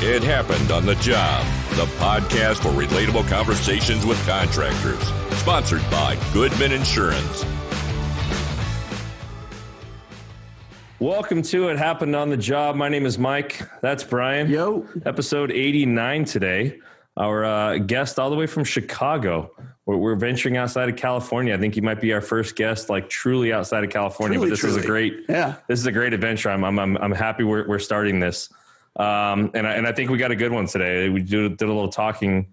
It Happened on the Job, the podcast for relatable conversations with contractors. Sponsored by Goodman Insurance. Welcome to It Happened on the Job. My name is Mike. That's Brian. Yo. Episode 89 today. Our guest all the way from Chicago. We're venturing outside of California. I think he might be our first guest, like truly outside of California. But this is a great adventure. I'm happy we're starting this. And I think we got a good one today. We did a little talking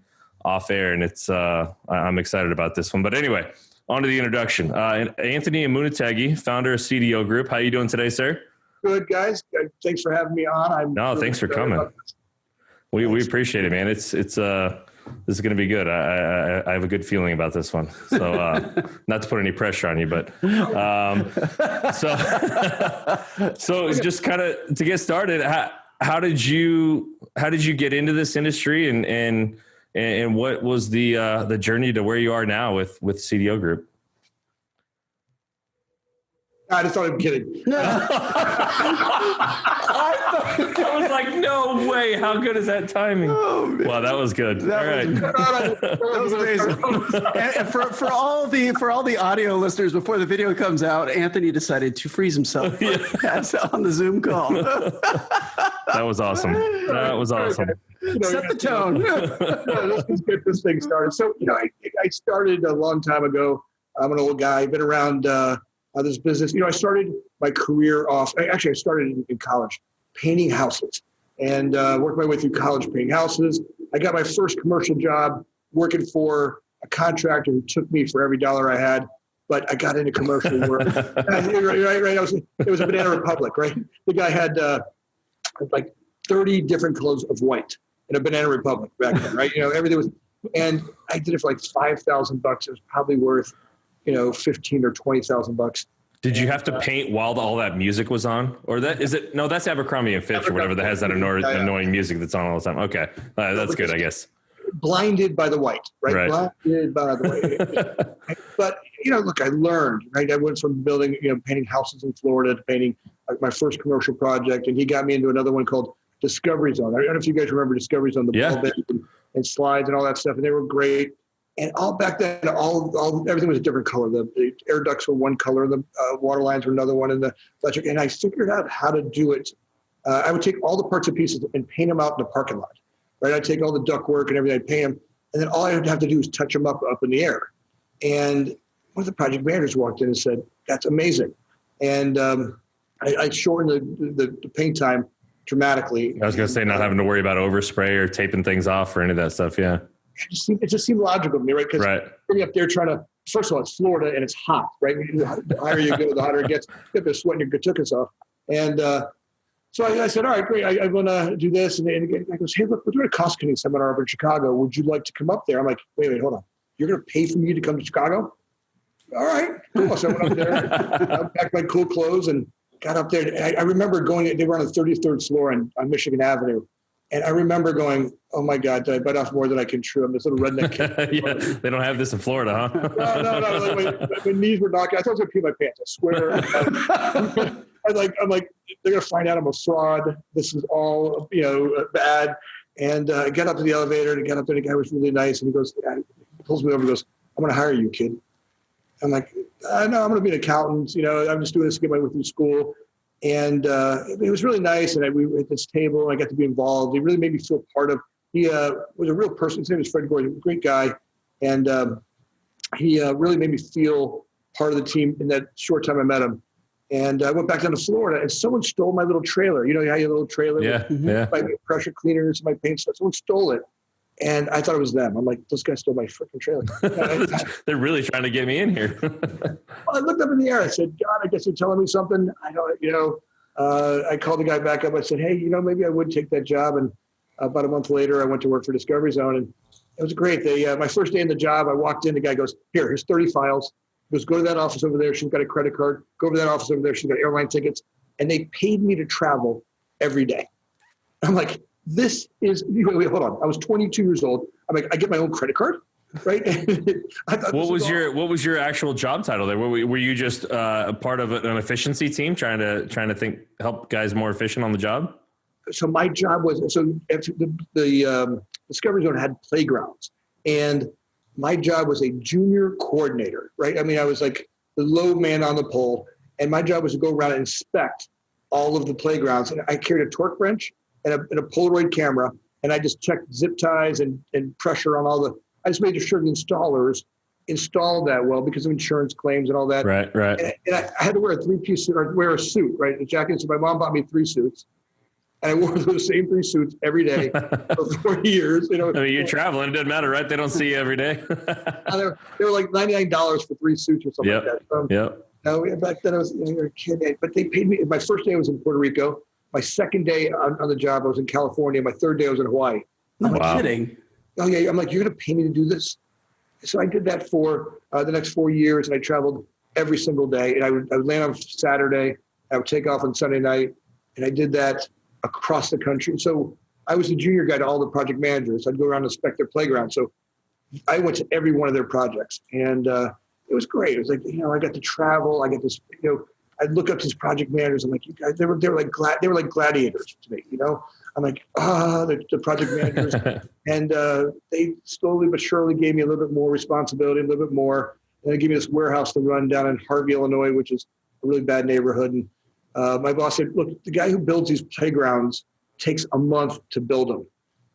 off air, and it's I'm excited about this one. But anyway, on to the introduction. Anthony Amunategui, founder of CDO Group. How are you doing today, sir? Good, guys. Thanks for having me on. Thanks for coming. We appreciate it, man. This is going to be good. I have a good feeling about this one. So not to put any pressure on you, but so just kind of to get started, how did you get into this industry and what was the journey to where you are now with CDO Group? I just thought I'm kidding. I was like, no way. How good is that timing? Oh, wow, that was good. That was amazing. And for all the audio listeners, before the video comes out, Anthony decided to freeze himself on the Zoom call. That was awesome. Set the tone. Let's get this thing started. So, I started a long time ago. I'm an old guy. I've been around this business. I started my career off. I started in college painting houses and worked my way through college painting houses. I got my first commercial job working for a contractor who took me for every dollar I had, but I got into commercial work. Right. It was a Panera Republic, right? The guy had like 30 different colors of white in a Banana Republic back then, right? Everything was, and I did it for like $5,000. It was probably worth, $15,000 or $20,000. Did you have to paint while all that music was on? Or that's Abercrombie and Fitch or whatever that has that annoying music that's on all the time. Okay. That's good, I guess. Blinded by the white, right? Blinded by the white. But, look, I learned, right? I went from building, painting houses in Florida to painting my first commercial project. And he got me into another one called Discovery Zone. I don't know if you guys remember Discovery Zone, the ball bed and slides and all that stuff. And they were great. And all back then, everything was a different color. The air ducts were one color, the water lines were another one, and the electric. And I figured out how to do it. I would take all the parts and pieces and paint them out in the parking lot. Right? I'd take all the duct work and everything, I'd paint them, and then all I would have to do is touch them up in the air. And one of the project managers walked in and said, "That's amazing." And I shortened the paint time dramatically. I was going to say, not having to worry about overspray or taping things off or any of that stuff. Yeah. It just seemed logical to me, right? Because you're up there trying to, first of all, it's Florida and it's hot, right? The higher you go, the hotter it gets. You get the sweat and your tuchus off. And so I said, all right, great. I want to do this. And the guy goes, hey, look, we're doing a cost-cutting seminar over in Chicago. Would you like to come up there? I'm like, wait, hold on. You're going to pay for me to come to Chicago? All right, cool. So I went up there, I packed my cool clothes and got up there. I remember they were on the 33rd floor on Michigan Avenue. And I remember going, oh, my God, did I bite off more than I can chew? I'm this little redneck kid. They don't have this in Florida, huh? No. My knees were knocking. I thought I was going to pee my pants. I swear. I'm like, they're going to find out I'm a fraud. This is all, bad. And I got up to the elevator and got up there. The guy was really nice. And he goes, he pulls me over and goes, I'm going to hire you, kid. I'm like, no, I'm going to be an accountant. I'm just doing this to get my way through school. And it was really nice. And we were at this table, and I got to be involved. He really made me feel part of. He was a real person. His name was Fred Gordon, a great guy, and he really made me feel part of the team in that short time I met him. And I went back down to Florida, and someone stole my little trailer. You know how you have a little trailer? Yeah. My pressure cleaners, my paint stuff. Someone stole it. And I thought it was them. I'm like, those guys stole my freaking trailer. They're really trying to get me in here. Well, I looked up in the air. I said, God, I guess you're telling me something. I don't, I called the guy back up. I said, hey, maybe I would take that job. And about a month later, I went to work for Discovery Zone. And it was great. My first day in the job, I walked in. The guy goes, here's 30 files. He goes, go to that office over there. She's got a credit card. Go over to that office over there. She's got airline tickets. And they paid me to travel every day. I'm like, this is, wait, hold on. I was 22 years old. I'm like, I get my own credit card, right? What was your actual job title there? Were you just a part of an efficiency team trying to help guys more efficient on the job? so my job was, the Discovery Zone had playgrounds, and my job was a junior coordinator, right? I mean, I was like the low man on the pole, and my job was to go around and inspect all of the playgrounds. And I carried a torque wrench and a Polaroid camera, and I just checked zip ties and pressure on I just made sure the installers installed that well because of insurance claims and all that. Right. And I had to wear a three-piece suit or wear a suit, right? A jacket. So my mom bought me 3 suits. And I wore those same 3 suits every day for 4 years. You know, I mean, you're traveling. It doesn't matter, right? They don't see you every day. they were like $99 for 3 suits or something like that. Yep. Back then I was a kid, but they paid me. My first day I was in Puerto Rico. My second day on the job I was in California. My third day I was in Hawaii. No kidding. Oh yeah, I'm like, you're going to pay me to do this? So I did that for the next 4 years, and I traveled every single day. And I would land on Saturday. I would take off on Sunday night, and I did that across the country. So I was the junior guy to all the project managers. I'd go around and inspect their playground. So I went to every one of their projects, and it was great. It was like, I got to travel. I got this, I'd look up to these project managers. I'm like, you guys, they were like gladiators to me, I'm like, the project managers. And they slowly but surely gave me a little bit more responsibility, a little bit more. And they gave me this warehouse to run down in Harvey, Illinois, which is a really bad neighborhood. And my boss said, look, the guy who builds these playgrounds takes a month to build them.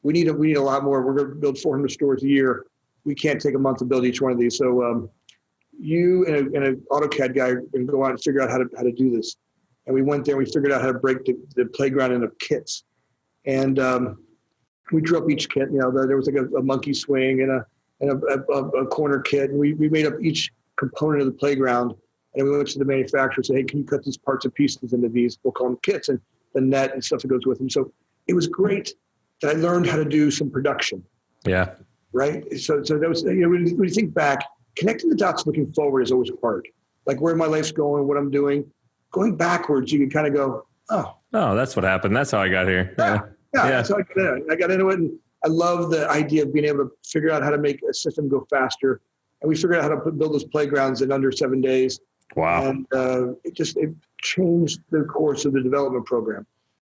We need a lot more. We're going to build 400 stores a year. We can't take a month to build each one of these. So you and an AutoCAD guy are going to go out and figure out how to do this. And we went there and we figured out how to break the playground into kits. And we drew up each kit. There was like a monkey swing and a corner kit. And we made up each component of the playground. And we went to the manufacturer and said, hey, can you cut these parts and pieces into these? We'll call them kits, and the net and stuff that goes with them. So it was great that I learned how to do some production. Yeah. Right. So that was, when you think back, connecting the dots looking forward is always hard. Like where my life's going, what I'm doing. Going backwards, you can kind of go, oh, that's what happened. That's how I got here. Yeah. That's how I got into it. And I love the idea of being able to figure out how to make a system go faster. And we figured out how to build those playgrounds in under 7 days. Wow. And it changed the course of the development program.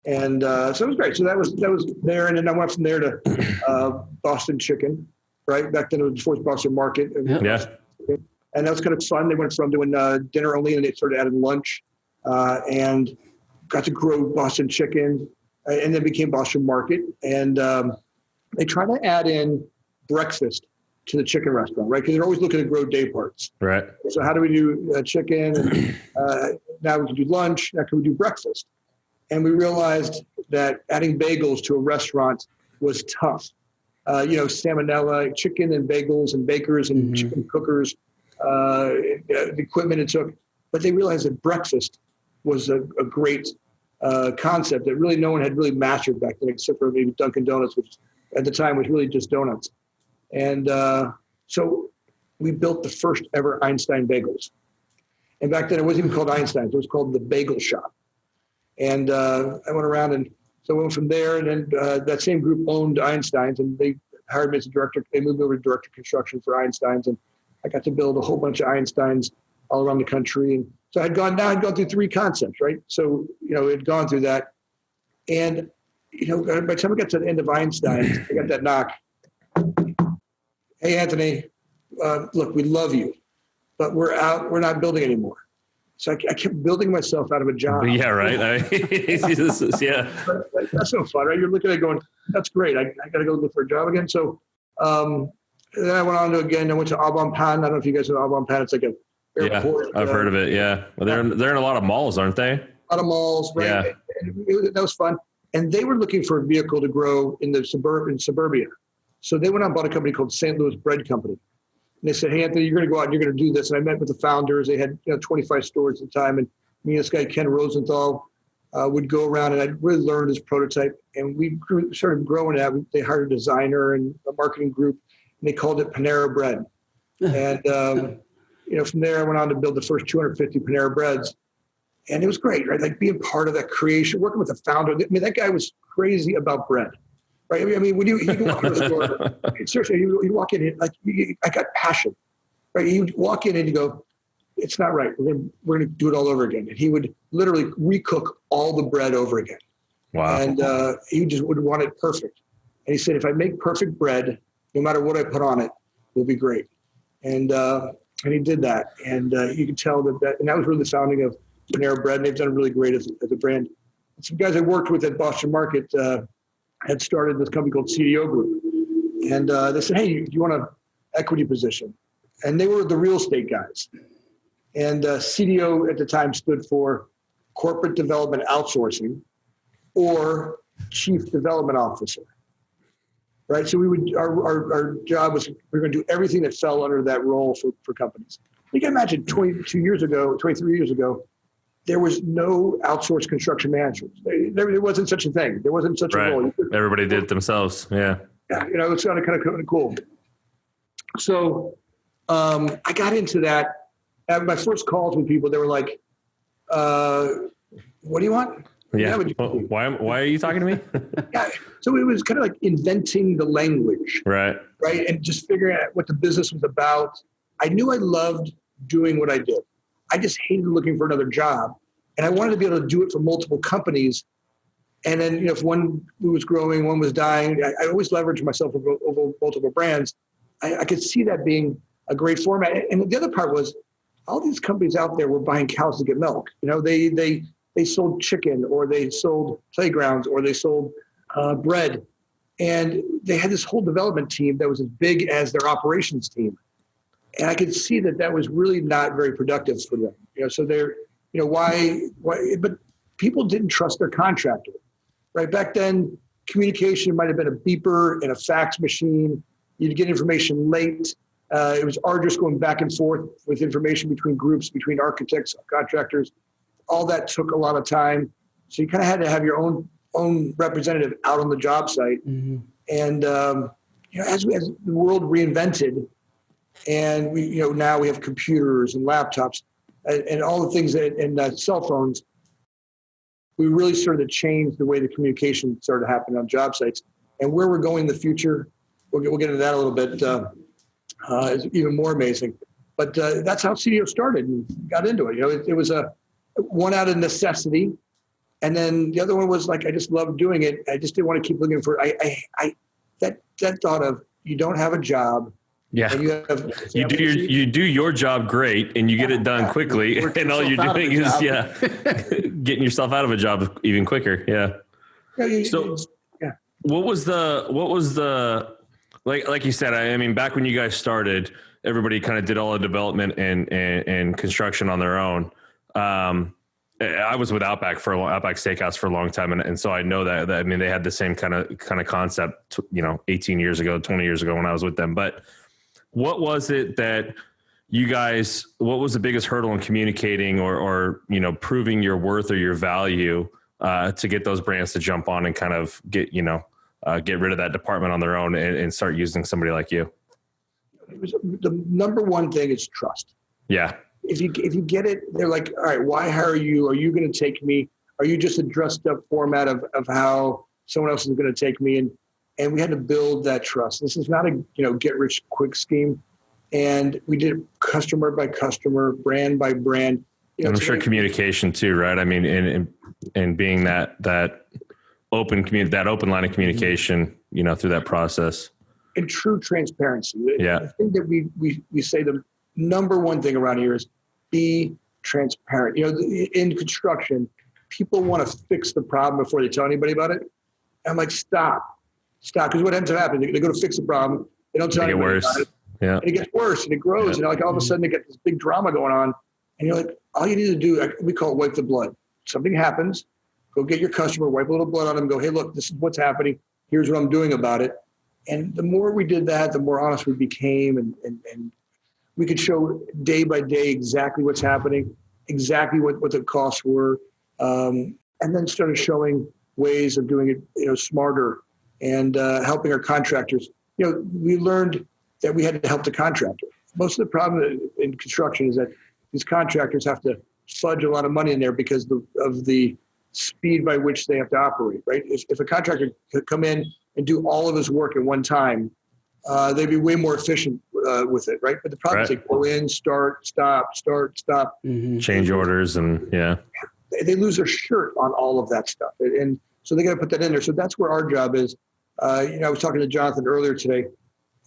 And so it was great. So that was there. And then I went from there to Boston Chicken, right? Back then it was before Boston Market. And that was kind of fun. They went from doing dinner only, and they started adding lunch, and got to grow Boston Chicken, and then became Boston Market. And they try to add in breakfast to the chicken restaurant, right? Because they're always looking to grow day parts. Right. So how do we do chicken? And, now we can do lunch. Now can we do breakfast? And we realized that adding bagels to a restaurant was tough. Salmonella, chicken and bagels and bakers and chicken cookers, the equipment it took. But they realized that breakfast was a great concept that really no one had really mastered back then, except for maybe Dunkin' Donuts, which at the time was really just donuts. And so we built the first ever Einstein Bagels. And back then it wasn't even called Einstein's, it was called the Bagel Shop. And I went around, and so I went from there, and then that same group owned Einstein's, and they hired me as a director. They moved me over to director of construction for Einstein's, and I got to build a whole bunch of Einstein's all around the country. And so I'd gone through 3 concepts, right? So, had gone through that. And, by the time I got to the end of Einstein's, I got that knock. Hey, Anthony, look, we love you, but we're not building anymore. So I kept building myself out of a job. Yeah, right. Yeah. That's no fun, right? You're looking at it going, that's great. I got to go look for a job again. So then I went on I went to Aubon Pan. I don't know if you guys know Aubon Pan. It's like a airport. Yeah, I've heard of it. Yeah. Well, they're in a lot of malls, aren't they? A lot of malls, right? Yeah. And that was fun. And they were looking for a vehicle to grow in suburbia. So they went out and bought a company called St. Louis Bread Company. And they said, hey, Anthony, you're going to go out and you're going to do this. And I met with the founders. They had 25 stores at the time. And me and this guy, Ken Rosenthal, would go around, and I really learned this prototype. And we started growing that. They hired a designer and a marketing group, and they called it Panera Bread. And, from there, I went on to build the first 250 Panera Breads. And it was great, right? Like being part of that creation, working with the founder. I mean, that guy was crazy about bread. Right. I mean, when he'd walk into the store, seriously, he'd walk in and I got passion. Right. He would walk in and he'd go, it's not right. We're going to do it all over again. And he would literally recook all the bread over again. Wow. And he just would want it perfect. And he said, if I make perfect bread, no matter what I put on it, will be great. And he did that. And you can tell and that was really the founding of Panera Bread. And they've done really great as a brand. Some guys I worked with at Boston Market had started this company called CDO Group. And they said, hey, do you want an equity position? And they were the real estate guys. And CDO at the time stood for Corporate Development Outsourcing or Chief Development Officer. Right. So our job was, we were going to do everything that fell under that role for companies. You can imagine 23 years ago, there was no outsourced construction managers. There wasn't such a thing. There wasn't such a role. Everybody did it themselves. Yeah. Yeah. It's kind of cool. So I got into that. At my first calls with people, they were like, what do you want? Yeah. Why are you talking to me? Yeah. So it was kind of like inventing the language. Right. Right. And just figuring out what the business was about. I knew I loved doing what I did. I just hated looking for another job. And I wanted to be able to do it for multiple companies. And then, if one was growing, one was dying, I always leveraged myself over multiple brands. I could see that being a great format. And the other part was all these companies out there were buying cows to get milk. They sold chicken, or they sold playgrounds, or they sold bread. And they had this whole development team that was as big as their operations team. And I could see that was really not very productive for them. So they're, why, but people didn't trust their contractor, right? Back then, communication might have been a beeper and a fax machine. You'd get information late. It was arduous going back and forth with information between groups, between architects, contractors. All that took a lot of time. So you kind of had to have your own representative out on the job site. Mm-hmm. And, as the world reinvented, and we, now we have computers and laptops and all the things and cell phones, we really started to change the way the communication started happening on job sites. And where we're going in the future, we'll get into that a little bit, is even more amazing. But that's how CDO started and got into it. It was one out of necessity. And then the other one was like, I just loved doing it. I just didn't want to keep looking for, that thought of, you don't have a job. Yeah. And you do your job great and you get it done quickly. And all you're doing is, getting yourself out of a job even quicker. Yeah. So what was the, like you said, I mean, back when you guys started, everybody kind of did all the development and construction on their own. I was with Outback Steakhouse for a long time. And so I know that, I mean, they had the same kind of concept, 18 years ago, 20 years ago when I was with them. But what was it that what was the biggest hurdle in communicating or proving your worth or your value to get those brands to jump on and kind of get rid of that department on their own and start using somebody like you? It was the number one thing is trust. Yeah. If you get it, they're like, all right, why hire you? Are you going to take me? Are you just a dressed up format of how someone else is going to take me? And we had to build that trust. This is not a get rich quick scheme. And we did it customer by customer, brand by brand. And I'm sure communication too, right? I mean, and being that open line of communication, through that process. And true transparency. Yeah. The thing that we say the number one thing around here is be transparent. In construction, people want to fix the problem before they tell anybody about it. And I'm like, stop. Because what ends up happening, they go to fix the problem. They don't tell anybody about it. Yeah. And it gets worse and it grows. Yeah. And all of a sudden they get this big drama going on. And you're like, all you need to do, we call it wipe the blood. Something happens, go get your customer, wipe a little blood on them, go, hey, look, this is what's happening. Here's what I'm doing about it. And the more we did that, the more honest we became. And we could show day by day exactly what's happening, exactly what the costs were. And then started showing ways of doing it, smarter and helping our contractors. We learned that we had to help the contractor. Most of the problem in construction is that these contractors have to fudge a lot of money in there because of the speed by which they have to operate, right? If a contractor could come in and do all of his work at one time, they'd be way more efficient with it, right? But the problem is they go in, start, stop. Mm-hmm. Change orders and They lose their shirt on all of that stuff. And So they got to put that in there. So that's where our job is. I was talking to Jonathan earlier today.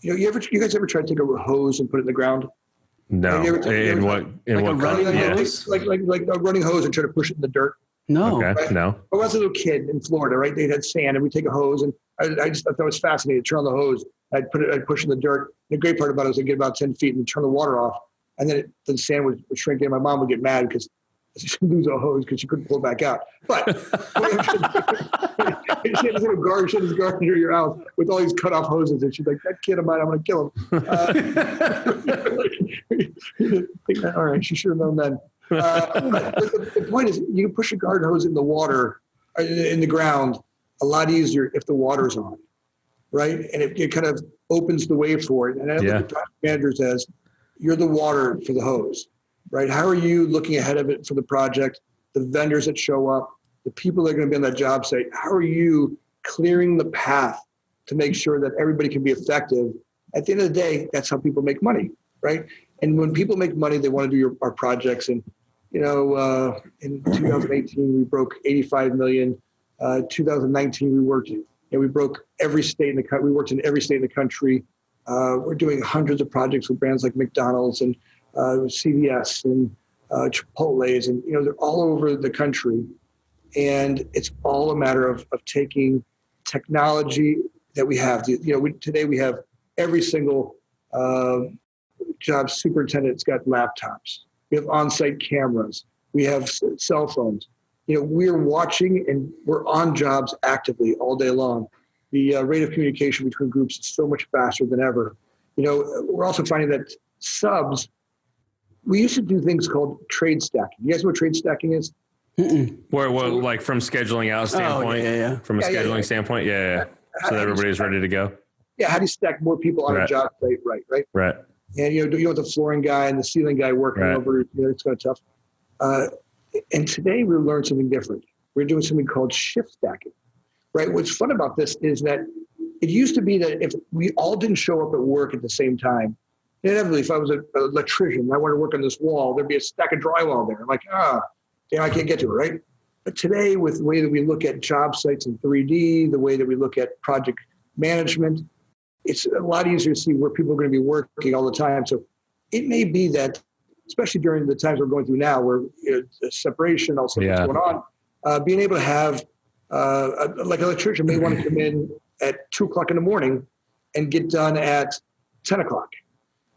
You guys ever try to take a hose and put it in the ground? No. In what running hose? Like a running hose and try to push it in the dirt. No. Okay. Right? No. I was a little kid in Florida, right? They had sand, and we take a hose, and I just thought that was fascinating. Turn on the hose, I'd push in the dirt. The great part about it was I'd get about 10 feet and turn the water off, and then the sand would shrink in. My mom would get mad because she lose a hose because she couldn't pull it back out. But she had this little garden near your house with all these cut off hoses, and she's like, "That kid of mine, I'm going to kill him." All right, she should have known then. But the point is, you can push a garden hose in the water, in the ground, a lot easier if the water's on, right? And it kind of opens the way for it. And I look at project managers as, you're the water for the hose, right? How are you looking ahead of it for the project, the vendors that show up, the people that are going to be on that job site? How are you clearing the path to make sure that everybody can be effective? At the end of the day, that's how people make money, right? And when people make money, they want to do our projects. And, in 2018, we broke 85 million. 2019, we broke every state in the country. We worked in every state in the country. We're doing hundreds of projects with brands like McDonald's and CVS and Chipotle's, and they're all over the country. And it's all a matter of taking technology that we have. Today we have every single job superintendent's got laptops. We have on-site cameras. We have cell phones. We're watching and we're on jobs actively all day long. The rate of communication between groups is so much faster than ever. We're also finding that subs, we used to do things called trade stacking. You guys know what trade stacking is? Where, like from scheduling out standpoint? From a scheduling standpoint? Yeah. So that everybody's ready to go? Yeah, how do you stack more people on a job site? Right. And you want the flooring guy and the ceiling guy working over, it's kind of tough. And today we learned something different. We're doing something called shift stacking, right? What's fun about this is that it used to be that if we all didn't show up at work at the same time, inevitably, if I was an electrician and I wanted to work on this wall, there'd be a stack of drywall there. I'm like, damn, I can't get to it, right? But today, with the way that we look at job sites in 3D, the way that we look at project management, it's a lot easier to see where people are going to be working all the time. So it may be that, especially during the times we're going through now, where the separation, all sorts going on, being able to have, like an electrician may want to come in at 2:00 in the morning and get done at 10 o'clock.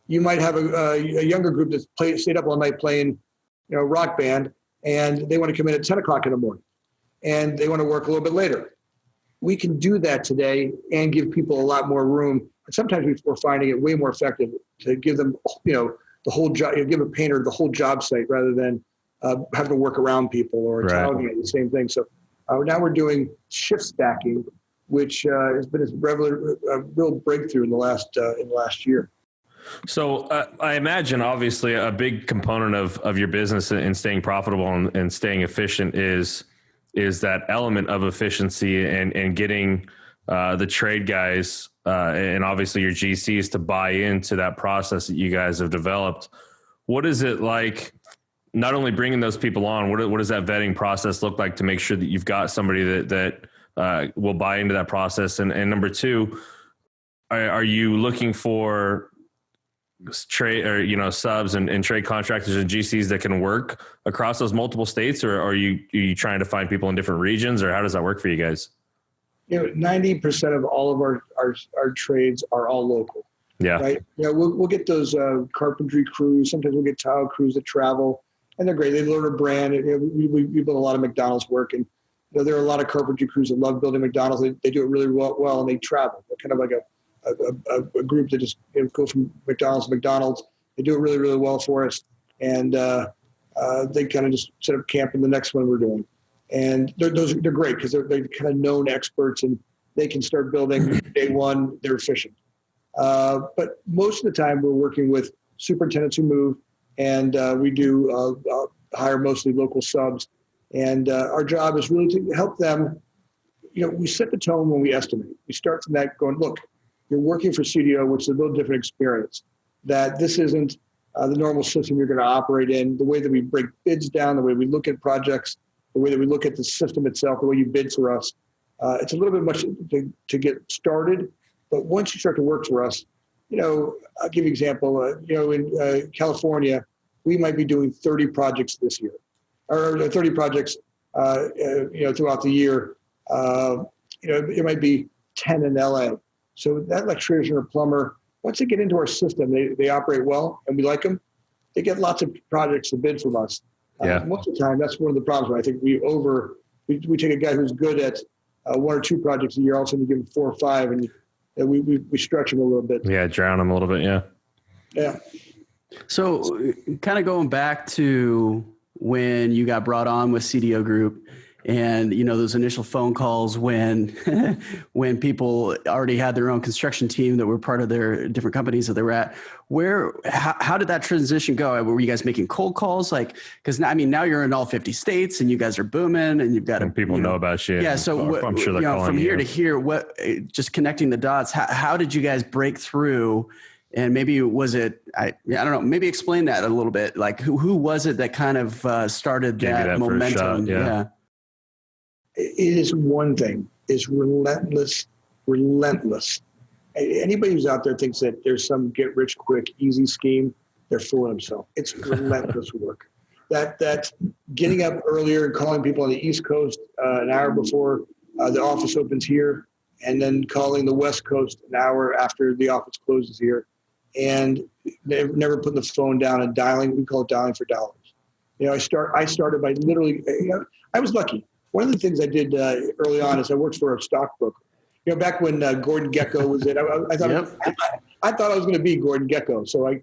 You might have a younger group that's stayed up all night playing, rock band, and they want to come in at 10 o'clock in the morning, and they want to work a little bit later. We can do that today and give people a lot more room. And sometimes we're finding it way more effective to give them, the whole job, give a painter the whole job site rather than having to work around people or tile guy, the same thing. So now we're doing shift stacking, which has been a real breakthrough in the last year. So I imagine, obviously, a big component of your business in staying profitable and staying efficient is that element of efficiency and getting the trade guys and obviously your GCs to buy into that process that you guys have developed. What is it like, not only bringing those people on, what does that vetting process look like to make sure that you've got somebody that will buy into that process? And number two, are you looking for trade or subs and trade contractors and GCs that can work across those multiple states, or are you trying to find people in different regions, or how does that work for you guys? 90% of all of our trades are all local. Yeah. Right. We'll get those carpentry crews. Sometimes we'll get tile crews that travel, and they're great. They learn a brand. We build a lot of McDonald's work, and there are a lot of carpentry crews that love building McDonald's. They do it really well, and they travel. They're kind of like a group that just go from McDonald's to McDonald's. They do it really, really well for us. And they kind of just set up camp in the next one we're doing. And they're great because they're kind of known experts, and they can start building day one. They're efficient. But most of the time we're working with superintendents who move, and we do hire mostly local subs. And our job is really to help them. We set the tone when we estimate. We start from that going, look, you're working for CDO, which is a little different experience, that this isn't the normal system you're going to operate in, the way that we break bids down, the way we look at projects, the way that we look at the system itself, the way you bid for us. It's a little bit much to get started, but once you start to work for us, I'll give you an example. In California, we might be doing 30 projects this year, or 30 projects, throughout the year. It might be 10 in LA. So that electrician or plumber, once they get into our system, they operate well and we like them. They get lots of projects to bid from us. Most of the time, that's one of the problems. I think we take a guy who's good at one or two projects a year, all of a sudden give him 4 or 5, and we stretch him a little bit. Yeah, drown him a little bit. Yeah. Yeah. So kind of going back to when you got brought on with CDO Group, and those initial phone calls when when people already had their own construction team that were part of their different companies that they were at, how did that transition go? Were you guys making cold calls? Because now you're in all 50 states and you guys are booming and you've got people know about you. Yeah. So I'm sure they're calling from here you. to here, just connecting the dots, how did you guys break through? And maybe was it, I don't know, maybe explain that a little bit. Like who was it that kind of started that momentum? Yeah. It is one thing. It's relentless. Anybody who's out there thinks that there's some get rich quick, easy scheme, they're fooling themselves. It's relentless work. That getting up earlier and calling people on the East Coast an hour before the office opens here, and then calling the West Coast an hour after the office closes here, and never putting the phone down and dialing. We call it dialing for dollars. I started by literally, I was lucky. One of the things I did early on is I worked for a stockbroker. Back when Gordon Gekko was in, I thought I was going to be Gordon Gekko. So I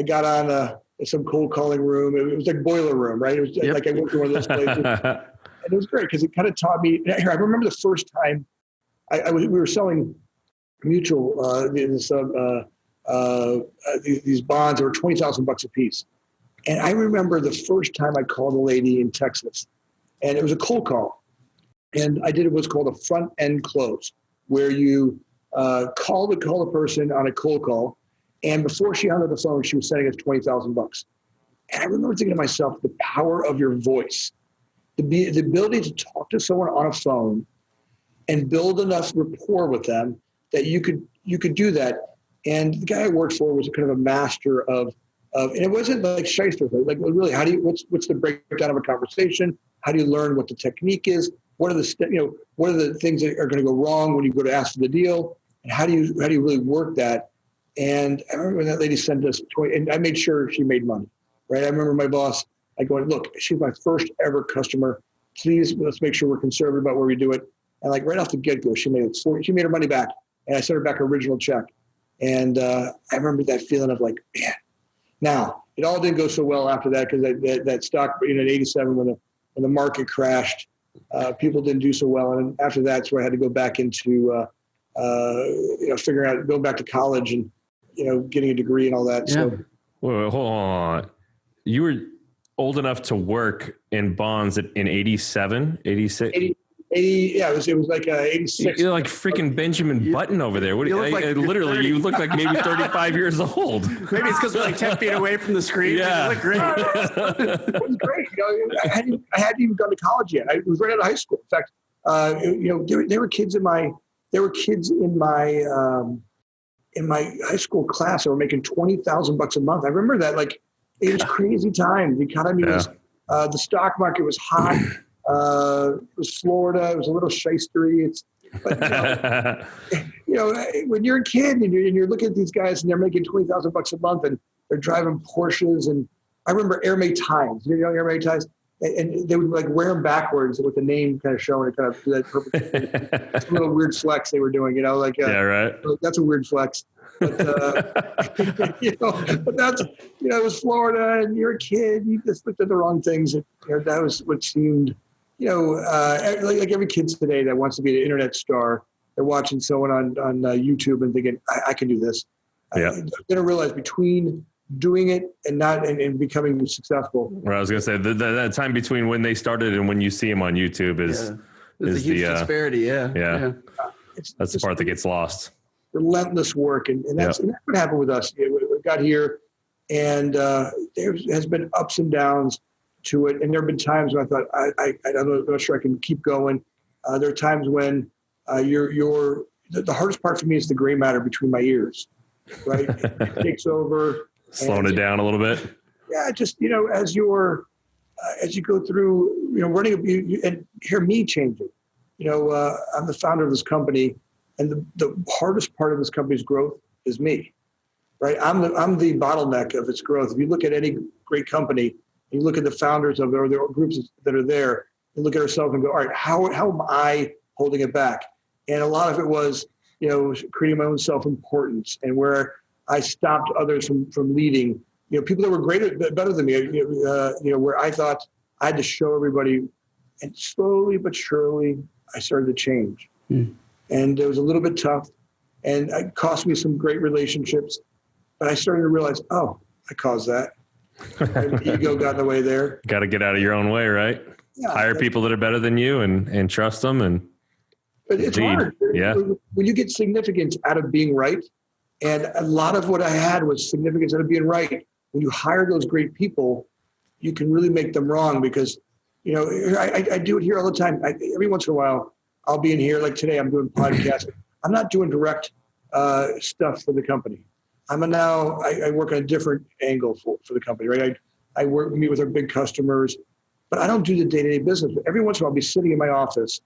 got on some cold calling room. It was like boiler room, right? It was like I worked in one of those places, and it was great because it kind of taught me. I remember the first time we were selling mutual these bonds that were $20,000 a piece, and I remember the first time I called a lady in Texas. And it was a cold call. And I did what's called a front end close, where you call the person on a cold call. And before she hung up the phone, she was sending us $20,000. And I remember thinking to myself, the power of your voice, the ability to talk to someone on a phone and build enough rapport with them that you could do that. And the guy I worked for was kind of a master of and it wasn't like shyster, like really, what's the breakdown of a conversation? How do you learn what the technique is? What are the things that are going to go wrong when you go to ask for the deal? And how do you really work that? And I remember when that lady sent us and I made sure she made money, right? I remember my boss, going, look, she's my first ever customer. Please, let's make sure we're conservative about where we do it. And right off the get-go, she made her money back, and I sent her back her original check. And I remember that feeling of man. Now, it all didn't go so well after that because that stock in '87 when the market crashed, people didn't do so well. And after that's where I had to go back into, figuring out, going back to college and, getting a degree and all that. Yeah. So, wait, hold on. You were old enough to work in bonds in 87, 86? 80, yeah, it was like 86. You're like freaking Benjamin Button over there. What? You look like maybe 35 years old. Maybe it's because we're 10 feet away from the screen. Yeah, you look great. It was great. I hadn't even gone to college yet. I was right out of high school. In fact, there were kids in my high school class that were making $20,000 a month. I remember that. It was crazy time. The economy was, the stock market was hot. It was Florida. It was a little shystery. When you're a kid and you're looking at these guys and they're making $20,000 a month and they're driving Porsches. And I remember Air May ties. Air May ties, and they would wear them backwards with the name kind of showing. It kind of that perfect. It's a little weird flex they were doing. Yeah, right. That's a weird flex. But, but that's, it was Florida and you're a kid. You just looked at the wrong things. And, that was what seemed. Like every kid today that wants to be an internet star, they're watching someone on YouTube and thinking, I can do this. Yeah. They're going to realize between doing it and and becoming successful. Well, I was going to say the time between when they started and when you see them on YouTube is a huge disparity. Yeah. That's the part that gets lost. Relentless work. And that's what happened with us. We got here and there has been ups and downs to it. And there have been times when I thought, I'm not sure I can keep going. There are times when the hardest part for me is the gray matter between my ears, right? It takes over. Slowing it down a little bit. Yeah, just, as you go through, running, and hear me changing. I'm the founder of this company, and the hardest part of this company's growth is me, right? I'm the bottleneck of its growth. If you look at any great company, you look at the founders of it or the groups that are there, and look at ourselves and go, all right, how am I holding it back? And a lot of it was, creating my own self-importance, and where I stopped others from leading. People that were better than me, where I thought I had to show everybody, and slowly but surely I started to change. And it was a little bit tough, and it cost me some great relationships, but I started to realize, oh, I caused that. Ego got in the way there. Got to get out of your own way, right? Yeah, hire people that are better than you and trust them. But it's hard. Yeah. When you get significance out of being right, and a lot of what I had was significance out of being right. When you hire those great people, you can really make them wrong, because, I do it here all the time. Every once in a while, I'll be in here, like today, I'm doing podcasts. I'm not doing direct stuff for the company. I work on a different angle for the company, right? I meet with our big customers, but I don't do the day-to-day business. But every once in a while, I'll be sitting in my office,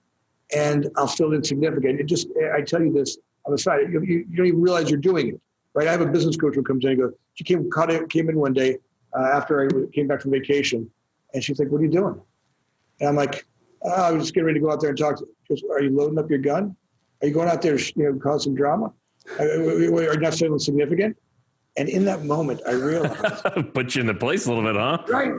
and I'll feel insignificant. I tell you this on the side, you don't even realize you're doing it, right? I have a business coach who comes in and goes, she came in one day after I came back from vacation, and she's like, what are you doing? And I'm like, I was just getting ready to go out there and talk. She goes, are you loading up your gun? Are you going out there to cause some drama? Are you not feeling significant? And in that moment, I realized. Put you in the place a little bit, huh? Right.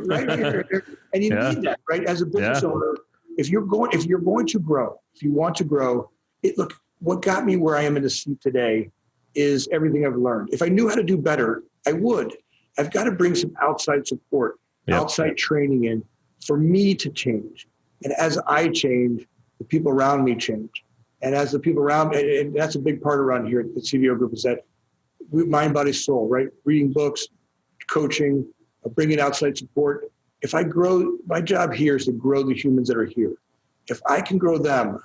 And you need that, right? As a business owner, if you're going to grow, if you want to grow, look, what got me where I am in the seat today is everything I've learned. If I knew how to do better, I would. I've got to bring some outside support, outside training in for me to change. And as I change, the people around me change. And as the people around me, and that's a big part around here at the CDO Group, is that mind, body, soul, right? Reading books, coaching, bringing outside support. If I grow, my job here is to grow the humans that are here. If I can grow them,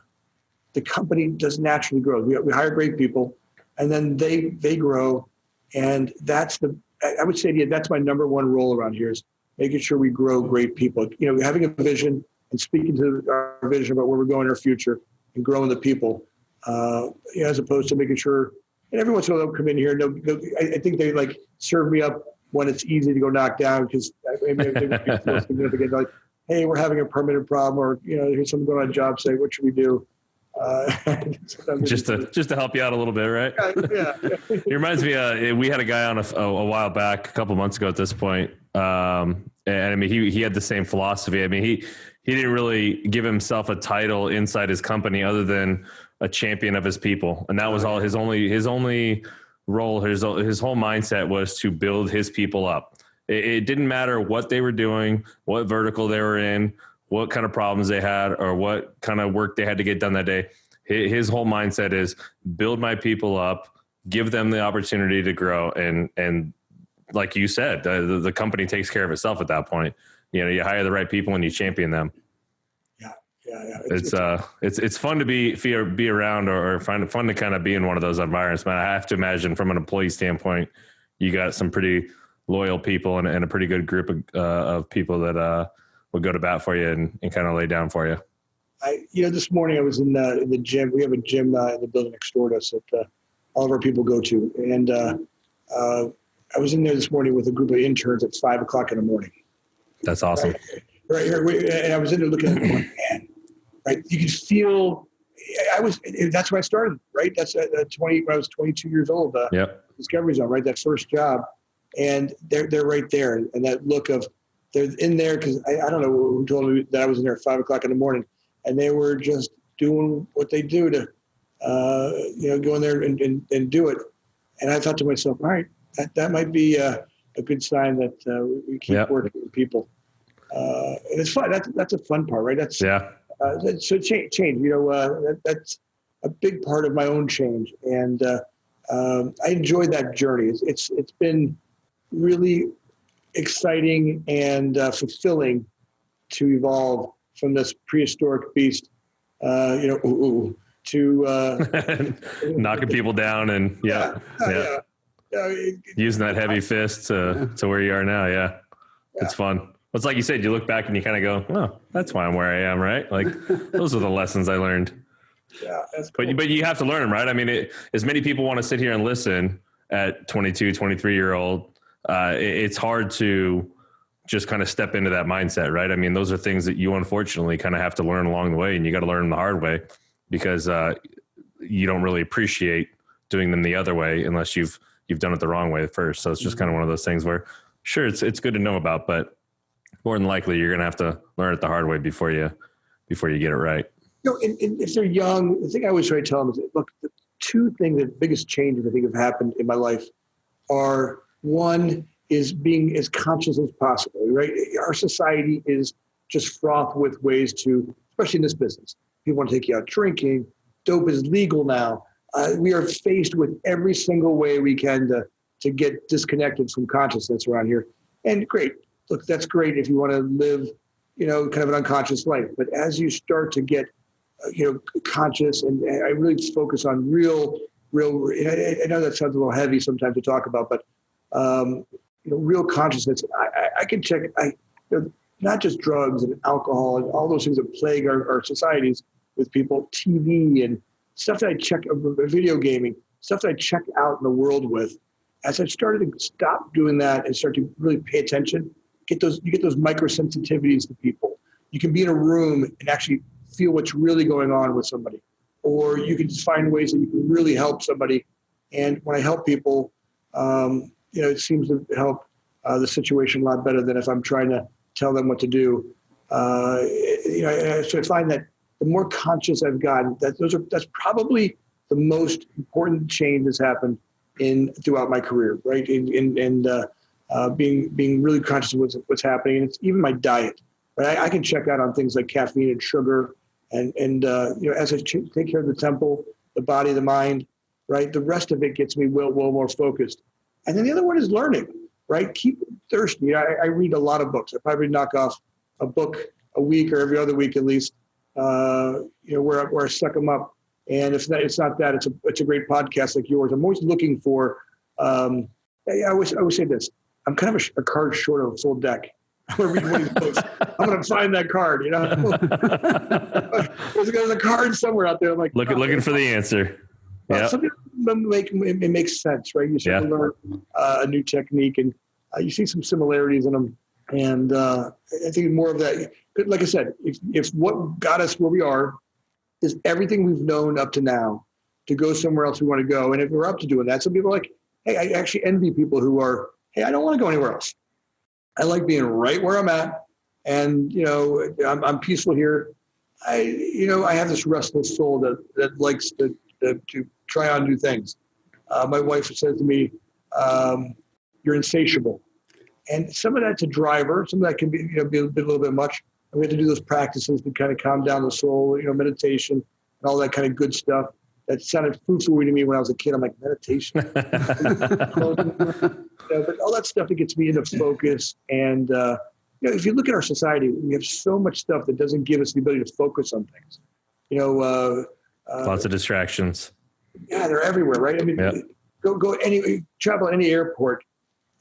the company does naturally grow. We hire great people, and then they grow. And I would say to you, that's my number one role around here, is making sure we grow great people. Having a vision and speaking to our vision about where we're going in our future and growing the people, as opposed to making sure. And every once in a while they'll come in here and I think they serve me up when it's easy to go knock down, because maybe they feel significant. Like, hey, we're having a permanent problem, or here's something going on a job site. What should we do? Just to help you out a little bit, right? Yeah. It reminds me. We had a guy on a while back, a couple months ago at this point, and I mean he had the same philosophy. I mean he didn't really give himself a title inside his company other than a champion of his people, and that was all his only role. His whole mindset was to build his people up. It didn't matter what they were doing, what vertical they were in, what kind of problems they had, or what kind of work they had to get done that day. His whole mindset is build my people up, give them the opportunity to grow. And like you said, the company takes care of itself at that point. You hire the right people and you champion them. Yeah. It's fun to be around, or find it fun to kind of be in one of those environments, man. I have to imagine from an employee standpoint, you got some pretty loyal people and a pretty good group of people that would go to bat for you and kind of lay down for you. This morning I was in the gym. We have a gym in the building next door to us that all of our people go to. And I was in there this morning with a group of interns at 5:00 in the morning. That's awesome. Right here. And I was in there looking at it going, man, right? You can feel, that's where I started, right? That's when I was 22 years old. Discovery Zone, right? That first job. And they're right there. And that look of, they're in there because I don't know who told me that I was in there at 5:00 in the morning, and they were just doing what they do to, go in there and do it. And I thought to myself, all right, that might be a good sign that we keep working with people. And it's fun. That's a fun part, right? So change. That's a big part of my own change, and I enjoyed that journey. It's been really exciting and fulfilling to evolve from this prehistoric beast to knocking people down and using that heavy fist to where you are now. Yeah. It's fun. It's like you said, you look back and you kind of go, oh, that's why I'm where I am, right? Like those are the lessons I learned. Yeah, that's cool. But you have to learn them, right? I mean, as many people want to sit here and listen at 22, 23-year-old, it's hard to just kind of step into that mindset, right? I mean, those are things that you unfortunately kind of have to learn along the way, and you got to learn them the hard way because you don't really appreciate doing them the other way unless you've done it the wrong way at first. So it's just kind of one of those things where, sure, it's good to know about, but more than likely you're going to have to learn it the hard way before you get it right. And if they're young, the thing I always try to tell them is, look, the two things, the biggest changes I think have happened in my life are, one is being as conscious as possible, right? Our society is just fraught with ways to, especially in this business, people want to take you out drinking. Dope is legal now. We are faced with every single way we can to get disconnected from consciousness around here. And great. Look, that's great if you want to live, kind of an unconscious life. But as you start to get, conscious, and I really focus on real, I know that sounds a little heavy sometimes to talk about, but, real consciousness. I can check, not just drugs and alcohol and all those things that plague our societies with people, TV and stuff that I check, video gaming, stuff that I check out in the world with. As I started to stop doing that and start to really pay attention, you get those microsensitivities to people. You can be in a room and actually feel what's really going on with somebody, or you can just find ways that you can really help somebody. And when I help people, it seems to help the situation a lot better than if I'm trying to tell them what to do. So I find that the more conscious I've gotten, that's probably the most important change that's happened throughout my career, right? Being really conscious of what's happening, and it's even my diet. Right? I can check out on things like caffeine and sugar, and as I take care of the temple, the body, the mind, right? The rest of it gets me well more focused. And then the other one is learning, right? Keep thirsty. I read a lot of books. I probably knock off a book a week or every other week at least, where I suck them up. And if it's not that, it's a great podcast like yours. I'm always looking for. I always say this. I'm kind of a card short of a full deck. I'm going to read one of these books. I'm going to find that card. There's a card somewhere out there. I'm like looking for the answer. Yeah. Something it makes sense, right? You start to learn a new technique, and you see some similarities in them. And I think more of that. Like I said, if what got us where we are is everything we've known up to now, to go somewhere else we want to go, and if we're up to doing that, some people are like, hey, I actually envy people who are, hey, I don't want to go anywhere else. I like being right where I'm at, and I'm peaceful here. I have this restless soul that likes to try on new things. My wife says to me, "You're insatiable," and some of that's a driver. Some of that can be be a little bit much. And we have to do those practices to kind of calm down the soul, meditation and all that kind of good stuff. That sounded foo-foo to me when I was a kid. I'm like, meditation. But all that stuff that gets me into focus. And, if you look at our society, we have so much stuff that doesn't give us the ability to focus on things. Lots of distractions. Yeah, they're everywhere, right? I mean, travel any airport.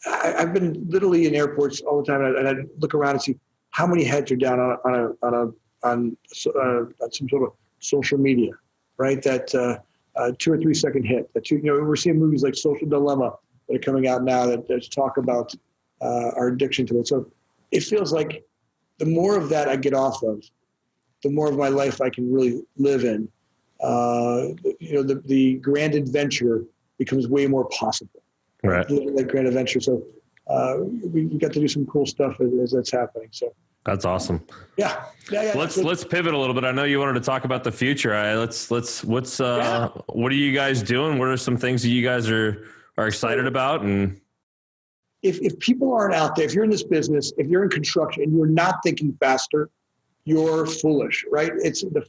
I've been literally in airports all the time, and I look around and see how many heads are down on some sort of social media. Right, that 2 or 3 second hit. That we're seeing movies like Social Dilemma that are coming out now that talk about our addiction to it. So it feels like the more of that I get off of, the more of my life I can really live in. The grand adventure becomes way more possible. Right, that grand adventure. So we got to do some cool stuff as that's happening. So. That's awesome. Yeah. Let's pivot a little bit. I know you wanted to talk about the future. What are you guys doing? What are some things that you guys are excited about? And if people aren't out there, if you're in this business, if you're in construction and you're not thinking faster, you're foolish, right?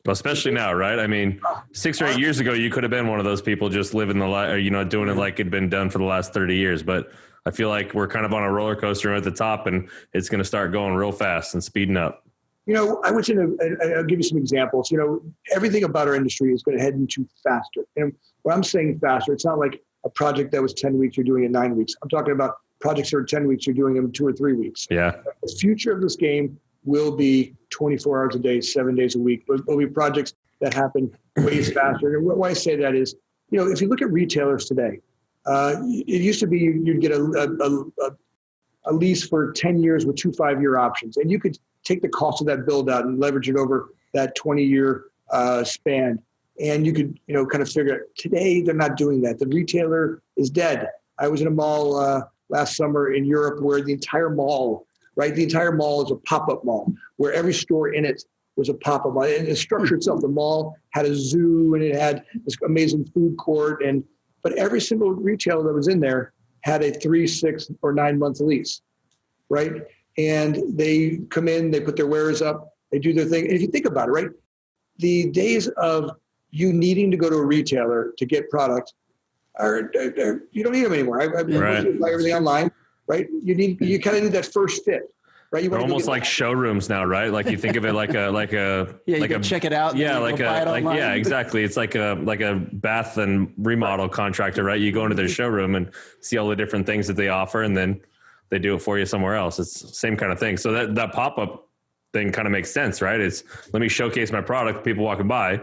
Especially now, right? I mean, 6 or 8 years ago, you could have been one of those people just living the life, or doing it like it'd been done for the last 30 years. But I feel like we're kind of on a roller coaster at the top, and it's going to start going real fast and speeding up. I went I'll give you some examples. Everything about our industry is going to head into faster. And when I'm saying faster, it's not like a project that was 10 weeks, you're doing it in 9 weeks. I'm talking about projects that are 10 weeks, you're doing them in 2 or 3 weeks. Yeah. The future of this game will be 24 hours a day, 7 days a week. There'll be projects that happen way faster. And why I say that is, if you look at retailers today, it used to be you'd get a lease for 10 years with 2 5-year options. And you could take the cost of that build out and leverage it over that 20-year span. And you could, kind of figure out today they're not doing that. The retailer is dead. I was in a mall last summer in Europe where the entire mall is a pop-up mall where every store in it was a pop-up mall. And the structure itself, the mall had a zoo and it had this amazing food court. But every single retailer that was in there had a 3, 6, or 9 month lease, right? And they come in, they put their wares up, they do their thing. And if you think about it, right, the days of you needing to go to a retailer to get product are you don't need them anymore. I've been able to buy everything online, right? You kind of need that first fit, right? They're almost like showrooms now, right? Like you think of it like a you can check it out. Yeah, exactly. It's like a bath and remodel contractor, right? You go into their showroom and see all the different things that they offer, and then they do it for you somewhere else. It's the same kind of thing. So that pop-up thing kind of makes sense, right? It's let me showcase my product, people walking by,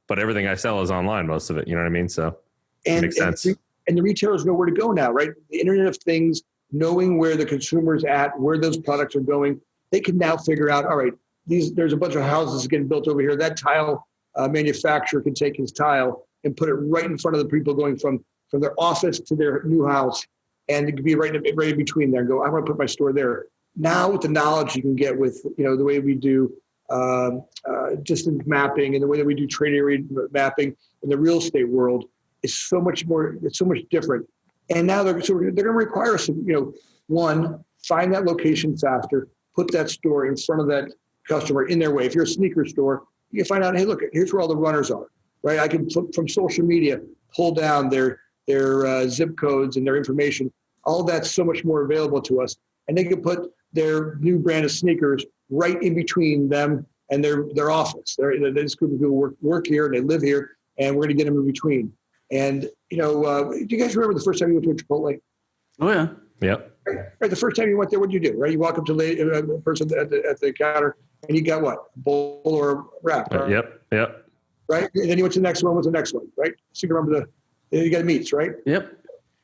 but everything I sell is online, most of it. You know what I mean? So it makes sense. And the retailers know where to go now, right? The Internet of Things, knowing where the consumer's at, where those products are going, they can now figure out, all right, there's a bunch of houses getting built over here. That tile manufacturer can take his tile and put it right in front of the people going from their office to their new house. And it could be right in between there and go, I want to put my store there. Now with the knowledge you can get with, the way we do distance mapping and the way that we do trade area mapping in the real estate world is so much more, it's so much different. And now they're going to require us to, one, find that location faster, put that store in front of that customer in their way. If you're a sneaker store, you can find out, hey, look, here's where all the runners are, right? I can, from social media, pull down their zip codes and their information. All that's so much more available to us. And they can put their new brand of sneakers right in between them and their office. This group of people work here and they live here, and we're going to get them in between. And, do you guys remember the first time you went to a Chipotle? Oh, yeah. Yep. Right, the first time you went there, what did you do? Right, you walk up to the person at the counter, and you got what? A bowl or a wrap. Right? Yep. Right, and then you went to the next one. What's the next one? Right, so you remember you got meats, right? Yep.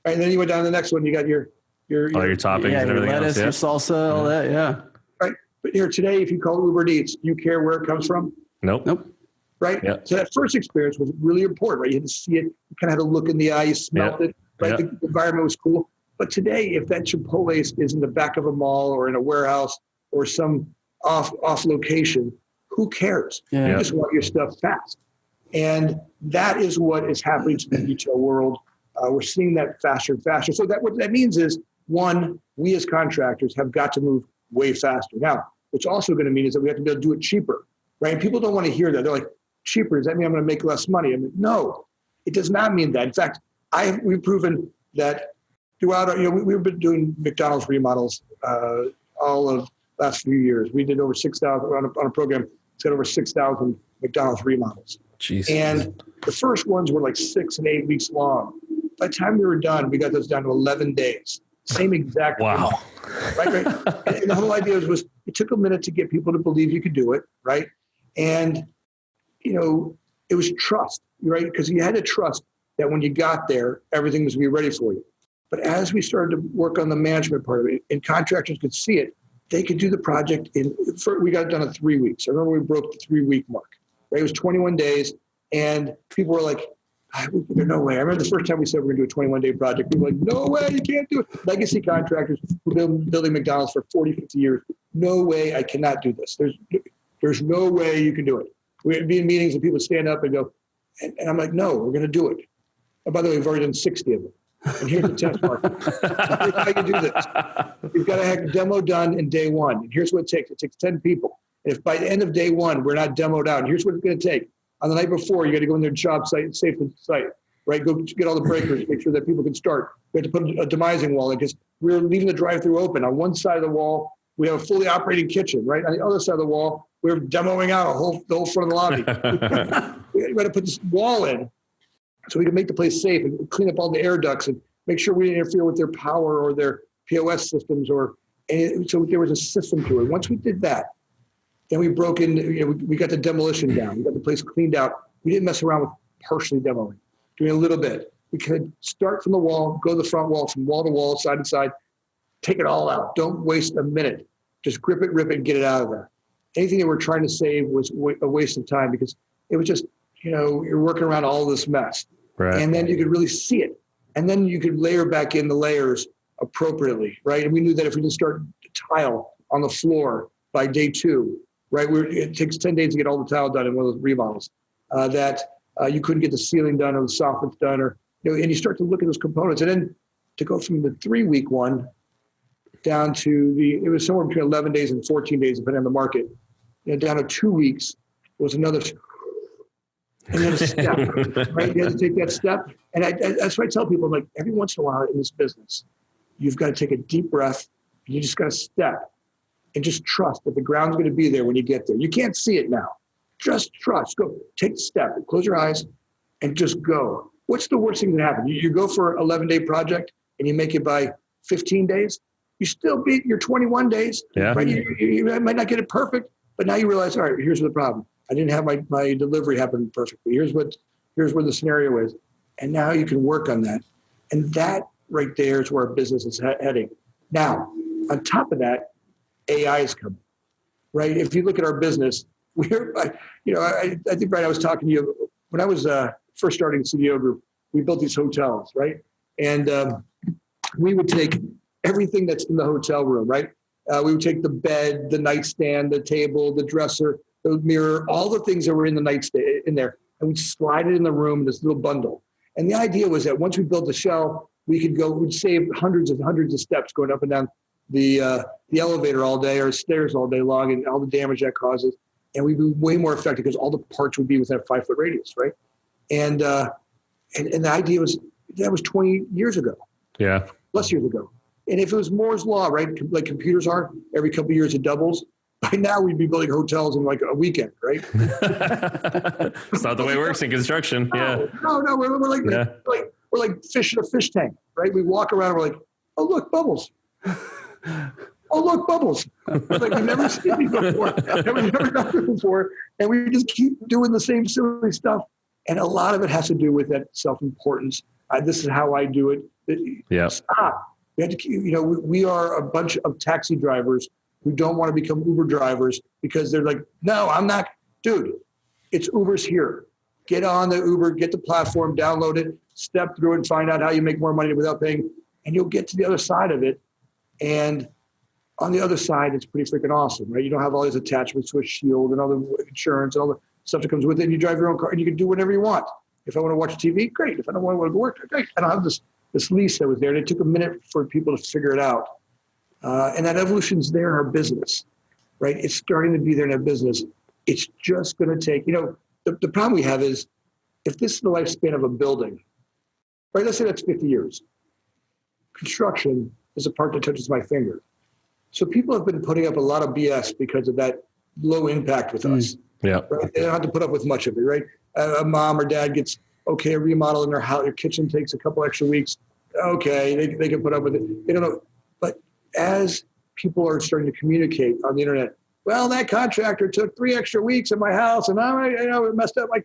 Right, and then you went down to the next one. You got your all your toppings and everything lettuce, else. Your salsa, all that. Yeah. Right, but here today, if you call Uber Eats, do you care where it comes from? Nope. Right. Yep. So that first experience was really important. Right, you had to see it. You kind of had to look in the eye. You smelled it. Right, the environment was cool. But today, if that Chipotle is in the back of a mall or in a warehouse or some off location, who cares? You just want your stuff fast. And that is what is happening to the retail world. We're seeing that faster and faster. So what that means is, one, we as contractors have got to move way faster. Now, what's also going to mean is that we have to be able to do it cheaper, right? And people don't want to hear that. They're like, cheaper, does that mean I'm going to make less money? I mean, no, it does not mean that. In fact, we've proven that throughout, we've been doing McDonald's remodels all of last few years. We did over 6,000 on a program. It's got over 6,000 McDonald's remodels. Jeez. And the first ones were like 6 and 8 weeks long. By the time we were done, we got those down to 11 days. Same exact. Wow. Right. And the whole idea was it took a minute to get people to believe you could do it. Right. And, it was trust, right? Because you had to trust that when you got there, everything was going to be ready for you. But as we started to work on the management part of it, and contractors could see it, they could do the project we got it done in 3 weeks. I remember we broke the 3-week mark. Right? It was 21 days, and people were like, there's no way. I remember the first time we said we're going to do a 21-day project. People were like, no way, you can't do it. Legacy contractors who've been building McDonald's for 40, 50 years. No way, I cannot do this. There's no way you can do it. We'd be in meetings and people would stand up and go, and I'm like, no, we're going to do it. And by the way, we've already done 60 of them. And here's the test market. Here's how you do this. You've got to have a demo done in day one. And here's what it takes. It takes 10 people. And if by the end of day one, we're not demoed out, and here's what it's going to take. On the night before, you got to go in their job site and safe the site, right? Go get all the breakers, make sure that people can start. We have to put a demising wall in because we're leaving the drive-through open. On one side of the wall, we have a fully operating kitchen, right? On the other side of the wall, we were demoing out the whole front of the lobby. We had to put this wall in so we could make the place safe and clean up all the air ducts and make sure we didn't interfere with their power or their POS systems. So there was a system to it. Once we did that, then we broke in, we got the demolition down. We got the place cleaned out. We didn't mess around with partially demoing, doing a little bit. We could start from the wall, go to the front wall, from wall to wall, side to side, take it all out. Don't waste a minute. Just grip it, rip it, and get it out of there. Anything that we're trying to save was a waste of time because it was just, you're working around all this mess. Right. And then you could really see it. And then you could layer back in the layers appropriately, right? And we knew that if we didn't start tile on the floor by day 2, right? It takes 10 days to get all the tile done in one of those remodels, you couldn't get the ceiling done or the soffits done, and you start to look at those components. And then to go from the 3-week one down to it was somewhere between 11 days and 14 days, depending on the market, down to 2 weeks was another, and then a step, right? You have to take that step. And that's why I tell people, like, every once in a while in this business, you've got to take a deep breath and you just got to step and just trust that the ground's going to be there when you get there. You can't see it now. Just trust. Go. Take the step. Close your eyes and just go. What's the worst thing that happen? You go for an 11-day project and you make it by 15 days. You still beat your 21 days. Yeah. Right? You might not get it perfect, but now you realize, all right, here's the problem. I didn't have my delivery happen perfectly. Here's where the scenario is. And now you can work on that. And that right there is where our business is heading. Now, on top of that, AI is coming, right? If you look at our business, I think, Brian, I was talking to you when I was first starting CDO Group. We built these hotels, right? And we would take everything that's in the hotel room, right? We would take the bed, the nightstand, the table, the dresser, the mirror, all the things that were in the nightstand in there, and we'd slide it in the room in this little bundle. And the idea was that once we built the shell, we'd save hundreds of steps going up and down the elevator all day or stairs all day long, and all the damage that causes. And we'd be way more effective because all the parts would be within a 5-foot radius, right? And the idea was that was 20 years ago. Yeah. Plus years ago. And if it was Moore's law, right, like computers are, every couple of years it doubles. By now we'd be building hotels in like a weekend, right? It's not the way it works in construction. Yeah. No, we're like fish in a fish tank, right? We walk around and we're like, oh look, bubbles. Oh look, bubbles. It's like we've never seen it before. We've never done it before. And we just keep doing the same silly stuff. And a lot of it has to do with that self-importance. This is how I do it. Yeah. Stop. We had to, we are a bunch of taxi drivers who don't want to become Uber drivers because they're like, no, I'm not. Dude, it's Uber's here. Get on the Uber, get the platform, download it, step through it, and find out how you make more money without paying. And you'll get to the other side of it. And on the other side, it's pretty freaking awesome, right? You don't have all these attachments to a shield and all the insurance and all the stuff that comes with it. And you drive your own car and you can do whatever you want. If I want to watch TV, great. If I don't want to go to work, great. I don't have this lease that was there. And it took a minute for people to figure it out. And that evolution's there in our business, right? It's starting to be there in our business. It's just going to take, the problem we have is if this is the lifespan of a building, right? Let's say that's 50 years. Construction is a part that touches my finger. So people have been putting up a lot of BS because of that low impact with us. Yeah. Right? They don't have to put up with much of it, right? A mom or dad gets, a remodel in their house, their kitchen takes a couple extra weeks. Okay, they can put up with it. They don't know. But as people are starting to communicate on the internet, well, that contractor took 3 extra weeks at my house and it messed up my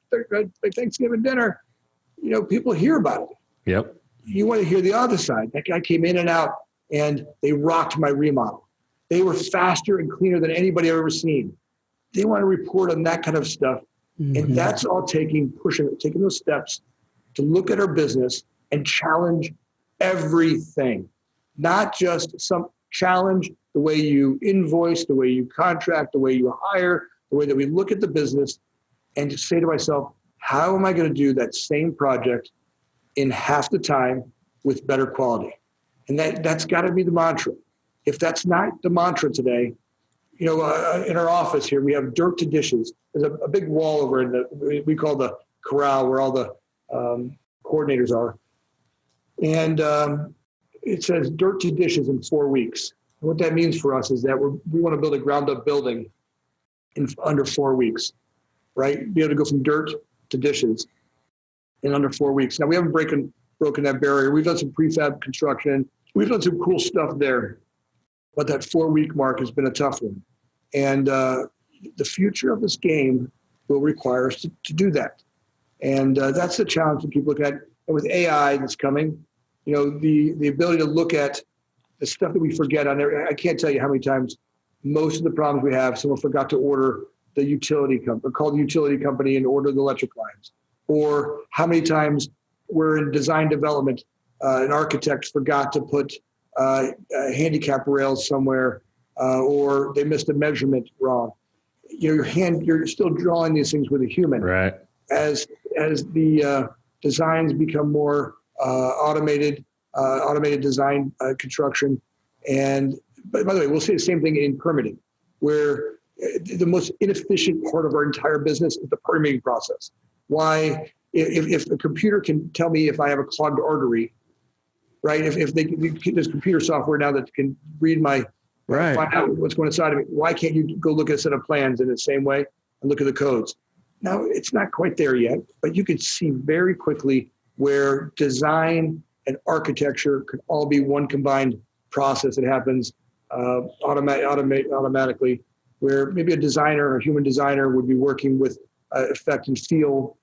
Thanksgiving dinner. People hear about it. Yep. You want to hear the other side. That guy came in and out and they rocked my remodel. They were faster and cleaner than anybody I've ever seen. They want to report on that kind of stuff. Mm-hmm. And that's all taking those steps to look at our business and challenge everything, not just challenge the way you invoice, the way you contract, the way you hire, the way that we look at the business, and to say to myself, how am I going to do that same project in half the time with better quality? And that's got to be the mantra. If that's not the mantra today, in our office here, we have dirt to dishes. There's a big wall over in we call the corral where all the coordinators are. And it says dirt to dishes in 4 weeks. And what that means for us is that we want to build a ground up building in under 4 weeks, right? Be able to go from dirt to dishes in under 4 weeks. Now, we haven't broken that barrier. We've done some prefab construction. We've done some cool stuff there, but that 4-week mark has been a tough one. And the future of this game will require us to do that. And that's the challenge that people look at. And with AI that's coming, the ability to look at the stuff that we forget on there. I can't tell you how many times most of the problems we have, someone forgot to order the utility company, or called the utility company and order the electric lines. Or how many times we're in design development, an architect forgot to put handicap rails somewhere, or they missed a measurement wrong. You're still drawing these things with a human. Right. As the designs become more automated design construction, and by the way, we'll see the same thing in permitting, where the most inefficient part of our entire business is the permitting process. Why, if the computer can tell me if I have a clogged artery, right? If there's computer software now that can read my, find out what's going inside of it, why can't you go look at a set of plans in the same way and look at the codes? Now, it's not quite there yet, but you can see very quickly where design and architecture could all be one combined process that happens automatically, where maybe a designer or a human designer would be working with effect and feel,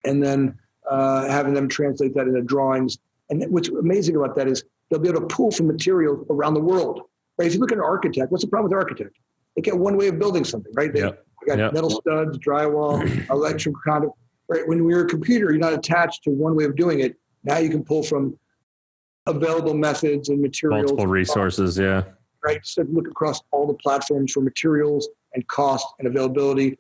and then having them translate that into drawings. And what's amazing about that is they'll be able to pull from materials around the world. Right? If you look at an architect, what's the problem with an architect? They get one way of building something, right? They got metal studs, drywall, electrical conduit. Right? When you're a computer, you're not attached to one way of doing it. Now you can pull from available methods and materials. Multiple resources, Right? So look across all the platforms for materials and cost and availability.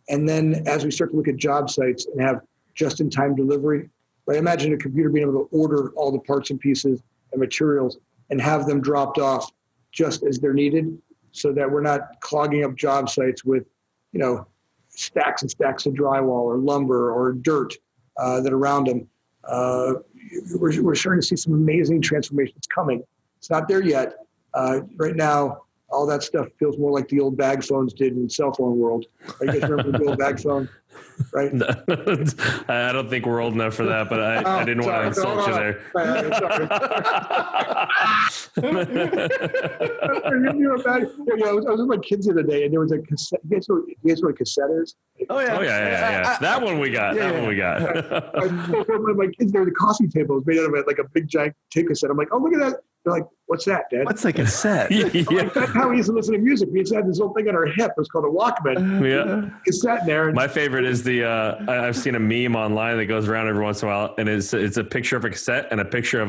And then as we start to look at job sites and have just-in-time delivery, right? Imagine a computer being able to order all the parts and pieces and materials and have them dropped off just as they're needed, so that we're not clogging up job sites with, stacks and stacks of drywall or lumber or dirt that are around them. We're starting to see some amazing transformations coming. It's not there yet. Right now, all that stuff feels more like the old bag phones did in the cell phone world. You guys remember the old bag phone, right? No, I don't think we're old enough for that, but I didn't want to insult you there. I was with my kids the other day, and there was a cassette. You guys know what a cassette is? Oh yeah. That one we got. My kids, there, the coffee table was made out of like a big giant tape cassette. I'm like, oh, look at that. They're like, what's that, Dad? What's a cassette? Like, that's how we used to listen to music. We used to have this little thing on our hip. It was called a Walkman. Yeah. Cassette there. My favorite is I've seen a meme online that goes around every once in a while, and it's a picture of a cassette and a picture of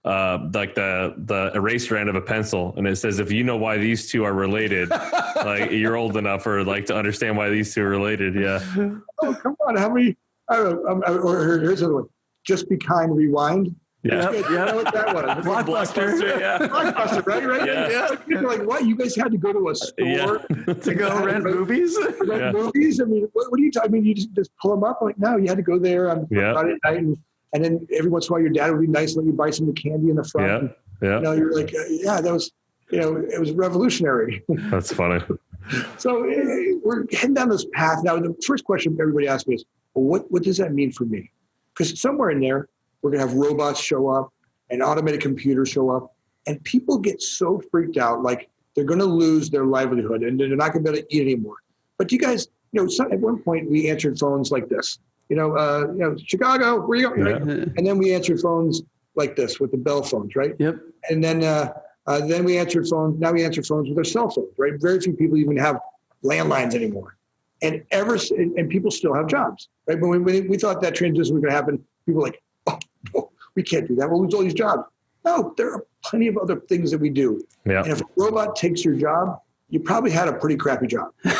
like the eraser end of a pencil, and it says, if you know why these two are related, like you're old enough or like to understand why these two are related. Yeah. Oh, come on. How many? I don't know. Or here's another one. Just Be Kind, Rewind. Yeah. You know what that was? Blockbuster. Yeah. Blockbuster, right? Yeah. You're like, what? You guys had to go to a store to go rent movies? Movies? I mean, what do you talking? I mean, you just pull them up? I'm like, no, you had to go there on Friday night, and then every once in a while, your dad would be nice and let you buy some of the candy in the front. Yeah. You're like, that was, it was revolutionary. That's funny. So we're heading down this path. Now, the first question everybody asks me is, well, what does that mean for me? Because somewhere in there, we're going to have robots show up and automated computers show up, and people get so freaked out, like they're going to lose their livelihood and they're not going to be able to eat anymore. But you guys, at one point we answered phones like this, Chicago, where you going? Right? And then we answered phones like this with the bell phones, right? Yep. And then we answered phones. Now we answer phones with our cell phones, right? Very few people even have landlines anymore, and people still have jobs, right? But when we thought that transition was going to happen, people were like, oh, no, we can't do that. We'll lose all these jobs. No, there are plenty of other things that we do. Yeah. And if a robot takes your job, you probably had a pretty crappy job. Or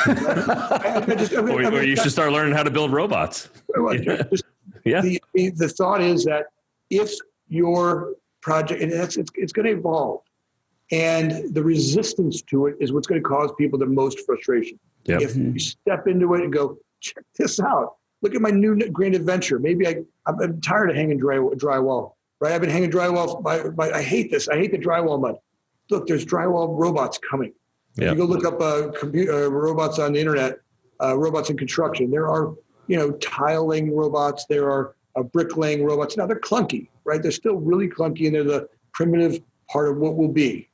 you should start learning how to build robots. The thought is that if your project, and it's going to evolve, and the resistance to it is what's going to cause people the most frustration. Yep. If you step into it and go, check this out. Look at my new grand adventure. Maybe I'm tired of hanging drywall, right? I've been hanging drywall. I hate this. I hate the drywall mud. Look, there's drywall robots coming. If you go look up robots on the internet, robots in construction, there are, tiling robots, there are bricklaying robots. Now they're clunky, right? They're still really clunky, and they're the primitive part of what will be,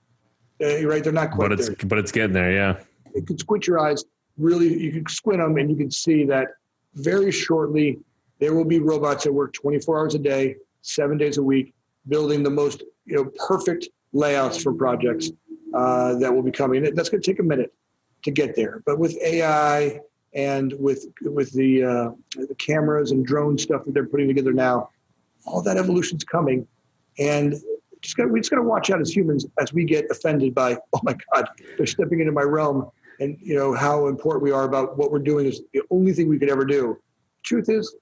right? They're not quite there. But it's getting there, yeah. You can squint your eyes, really, you can squint them, and you can see that very shortly there will be robots that work 24 hours a day, 7 days a week, building the most, perfect layouts for projects that will be coming. That's going to take a minute to get there, but with AI and with the cameras and drone stuff that they're putting together now, all that evolution's coming, and we just got to watch out as humans as we get offended by, oh my God, they're stepping into my realm, and how important we are about what we're doing is the only thing we could ever do. Truth is,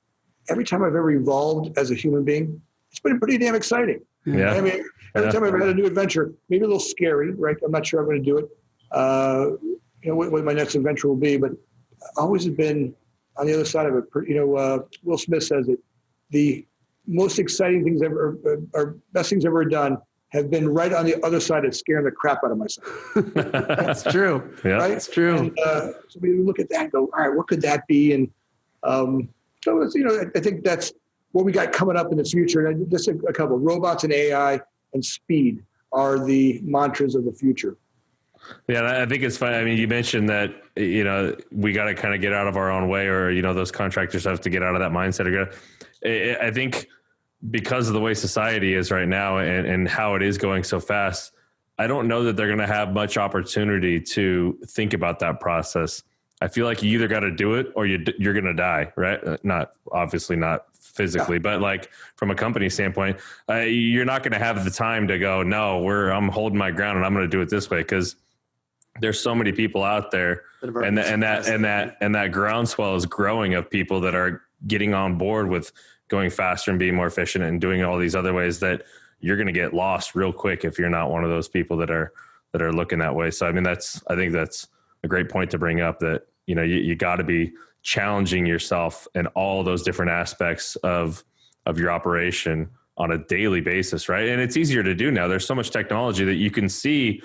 every time I've ever evolved as a human being, it's been pretty damn exciting. Yeah. I mean, every time I've had a new adventure, maybe a little scary, right? I'm not sure I'm going to do it. What my next adventure will be, but I always have been on the other side of it. Will Smith says it. The most exciting things ever, or best things ever done, have been right on the other side of scaring the crap out of myself. That's true. Yeah, right? That's true. And, so we look at that and go, all right, what could that be? And so it's, I think that's what we got coming up in the future. And just a couple: robots and AI and speed are the mantras of the future. Yeah, I think it's fun. I mean, you mentioned that, we got to kind of get out of our own way, or, those contractors have to get out of that mindset. I think because of the way society is right now and how it is going so fast, I don't know that they're going to have much opportunity to think about that process. I feel like you either got to do it or you're going to die, right? Not obviously not physically, but like from a company standpoint, you're not going to have the time to go, no, I'm holding my ground and I'm going to do it this way, because there's so many people out there, and that groundswell is growing of people that are getting on board with going faster and being more efficient and doing all these other ways, that you're going to get lost real quick if you're not one of those people that are looking that way. So, I mean, I think that's a great point to bring up, that, you got to be challenging yourself in all those different aspects of your operation on a daily basis. Right. And it's easier to do now. There's so much technology that you can see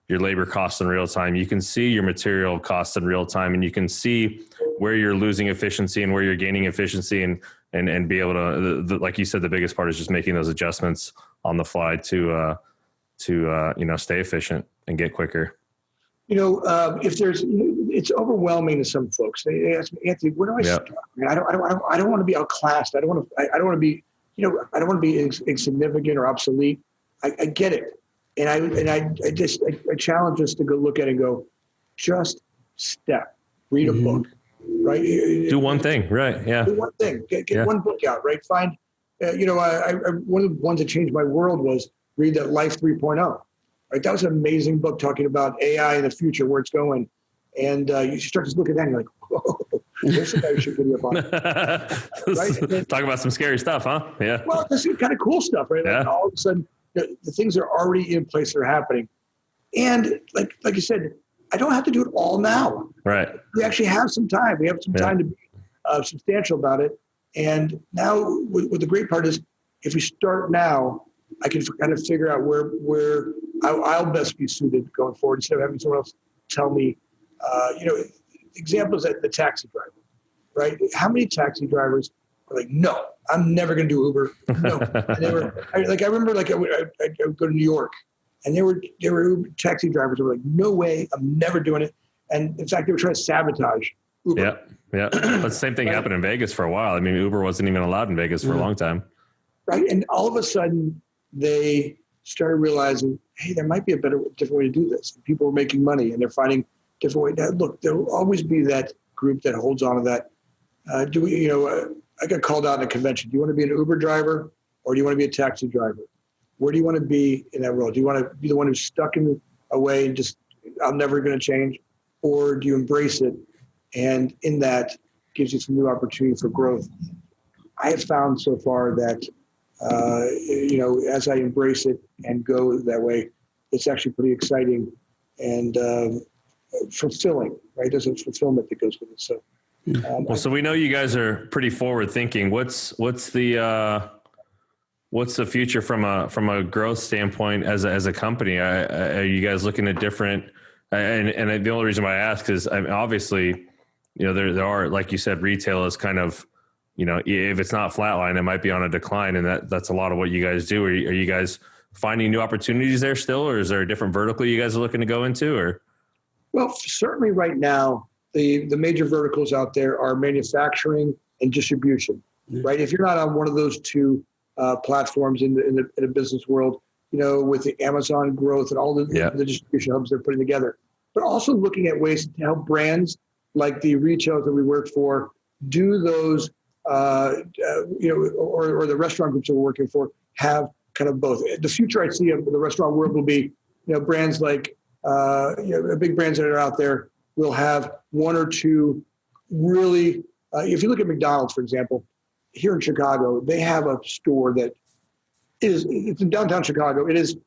your labor costs in real time. You can see your material costs in real time, and you can see where you're losing efficiency and where you're gaining efficiency, and be able to, like you said, the biggest part is just making those adjustments on the fly to stay efficient and get quicker. It's overwhelming to some folks. They ask me, Anthony, where do I start? I don't want to be outclassed. I don't want to be, I don't want to be insignificant or obsolete. I get it. And I challenge us to go look at it and go, just step, read a book, right? Do one thing, right? Yeah. Do one thing. Get one book out, right? Find, one of the ones that changed my world was read that Life 3.0, right? That was an amazing book talking about AI in the future, where it's going. And you start to look at that and you're like, whoa, there's something I should get up on. Right? Talk about some scary stuff, huh? Yeah. Well, this is kind of cool stuff, right? Like all of a sudden, the things are already in place that are happening. And like you said, I don't have to do it all now. Right. We actually have some time. We have some time to be substantial about it. And now what the great part is, if we start now, I can kind of figure out where I'll best be suited going forward, instead of having someone else tell me, examples at the taxi driver, right? How many taxi drivers are like, no, I'm never going to do Uber. No. And they were I remember I would go to New York, and there were Uber taxi drivers who were like, no way, I'm never doing it. And in fact, they were trying to sabotage Uber. Yeah. But the same thing happened in Vegas for a while. I mean, Uber wasn't even allowed in Vegas for a long time. Right. And all of a sudden they started realizing, hey, there might be a different way to do this. And people were making money, and they're finding different ways. Now, look, there will always be that group that holds on to that. I got called out in a convention. Do you want to be an Uber driver, or do you want to be a taxi driver? Where do you want to be in that world? Do you want to be the one who's stuck in a way and just, I'm never going to change? Or do you embrace it? And in that gives you some new opportunity for growth. I have found so far that, as I embrace it and go that way, it's actually pretty exciting and fulfilling, right? There's a fulfillment that goes with it. So, so we know you guys are pretty forward thinking. What's the future from a growth standpoint as a company? Are you guys looking at different And the only reason why I ask is, I mean, obviously, there are, like you said, retail is kind of, if it's not flatline, it might be on a decline. And that's a lot of what you guys do. Are you guys finding new opportunities there still, or is there a different vertical you guys are looking to go into? Or? Well, certainly right now, the major verticals out there are manufacturing and distribution, right? If you're not on one of those two platforms in the business world, with the Amazon growth and all the distribution hubs they're putting together, but also looking at ways to help brands like the retailers that we work for do those, or the restaurant groups that we're working for have kind of both. The future I see of the restaurant world will be, brands like, big brands that are out there will have one or two really, if you look at McDonald's, for example, here in Chicago, they have a store that it's in downtown Chicago. It is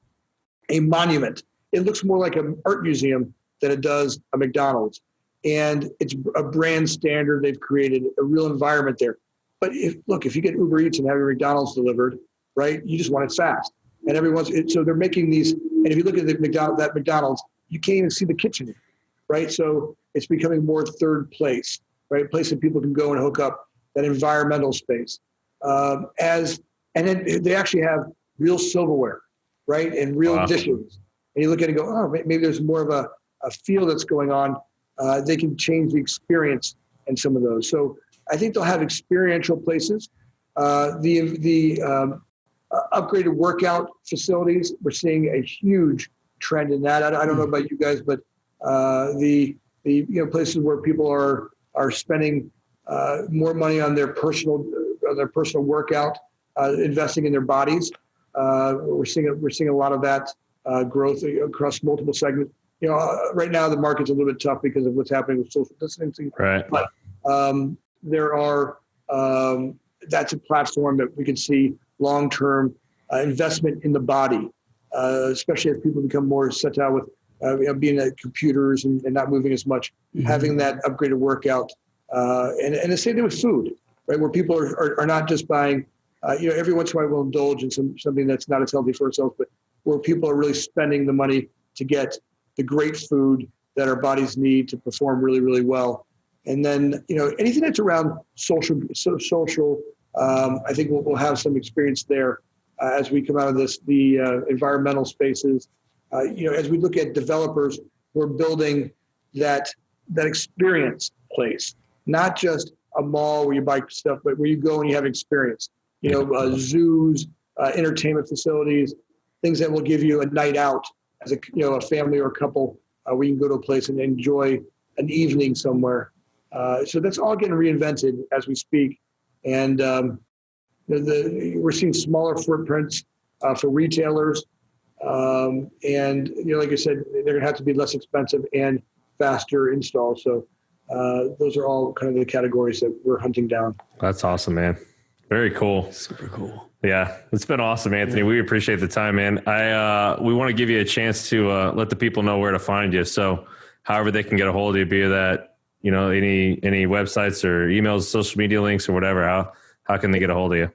a monument. It looks more like an art museum than it does a McDonald's. And it's a brand standard they've created, a real environment there. But if you get Uber Eats and have your McDonald's delivered, right, you just want it fast. And so they're making these, and if you look at that McDonald's, you can't even see the kitchen, right? So it's becoming more third place, right? A place that people can go and hook up, that environmental space. And then they actually have real silverware, right? And real dishes. And you look at it and go, oh, maybe there's more of a feel that's going on. They can change the experience in some of those. So I think they'll have experiential places. The upgraded workout facilities, we're seeing a huge trend in that. I don't know about you guys, but the places where people are spending more money on their personal workout, investing in their bodies. We're seeing a lot of that growth across multiple segments. Right now the market's a little bit tough because of what's happening with social distancing. Right. But that's a platform that we can see long-term investment in the body, especially as people become more set out with being at computers and not moving as much, having that upgraded workout. And the same thing with food, right? Where people are not just buying, every once in a while we'll indulge in something that's not as healthy for ourselves, but where people are really spending the money to get the great food that our bodies need to perform really, really well. And then, anything that's around social, I think we'll have some experience there as we come out of this, the environmental spaces. As we look at developers, we're building that experience place, not just a mall where you buy stuff, but where you go and you have experience. Zoos, entertainment facilities, things that will give you a night out as a family or a couple where you can go to a place and enjoy an evening somewhere. So that's all getting reinvented as we speak. And we're seeing smaller footprints for retailers. And, like I said, they're going to have to be less expensive and faster install. So those are all kind of the categories that we're hunting down. That's awesome, man. Very cool. Super cool. Yeah, it's been awesome, Anthony. Yeah. We appreciate the time, man. We want to give you a chance to let the people know where to find you. So however they can get a hold of you, be that, any websites or emails, social media links or whatever, how can they get a hold of you?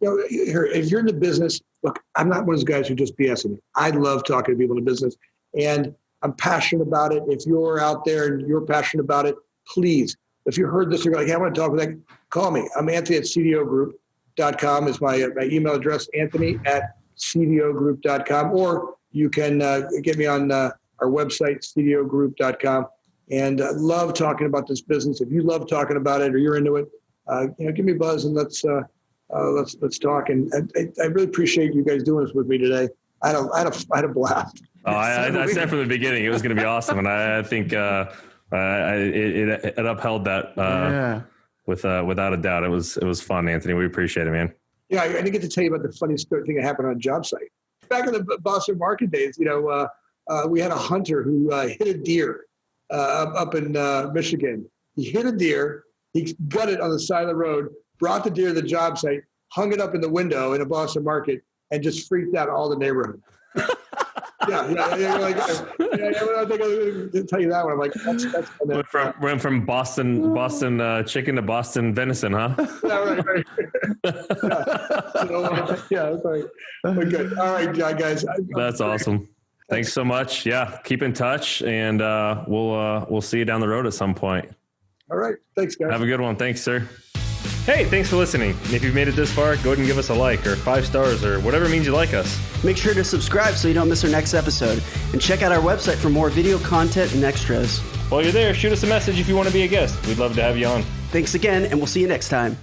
If you're in the business, look, I'm not one of those guys who just BS me. I love talking to people in the business, and I'm passionate about it. If you're out there and you're passionate about it, please, if you heard this, you're like, hey, I want to talk with that, call me. I'm Anthony at CDOGroup.com is my email address, Anthony at CDOGroup.com, or you can get me on our website, CDOGroup.com. And I love talking about this business. If you love talking about it or you're into it, give me a buzz and let's talk. And I really appreciate you guys doing this with me today. I had a blast. Oh, I said from the beginning it was going to be awesome, and I think it upheld that without a doubt. It was fun, Anthony. We appreciate it, man. Yeah, I didn't get to tell you about the funniest thing that happened on a job site. Back in the Boston market days, we had a hunter who hit a deer up in Michigan. He hit a deer. He gutted on the side of the road, brought the deer to the job site, hung it up in the window in a Boston market, and just freaked out all the neighborhood. Yeah. Like, I think I didn't tell you that one. I'm like, that's went from Boston chicken to Boston venison, huh? Yeah, right. Yeah, that's right. But good. All right, guys. That's awesome. Thanks so much. Yeah, keep in touch, and we'll see you down the road at some point. All right. Thanks, guys. Have a good one. Thanks, sir. Hey, thanks for listening. And if you've made it this far, go ahead and give us a like or 5 stars or whatever means you like us. Make sure to subscribe so you don't miss our next episode. And check out our website for more video content and extras. While you're there, shoot us a message if you want to be a guest. We'd love to have you on. Thanks again, and we'll see you next time.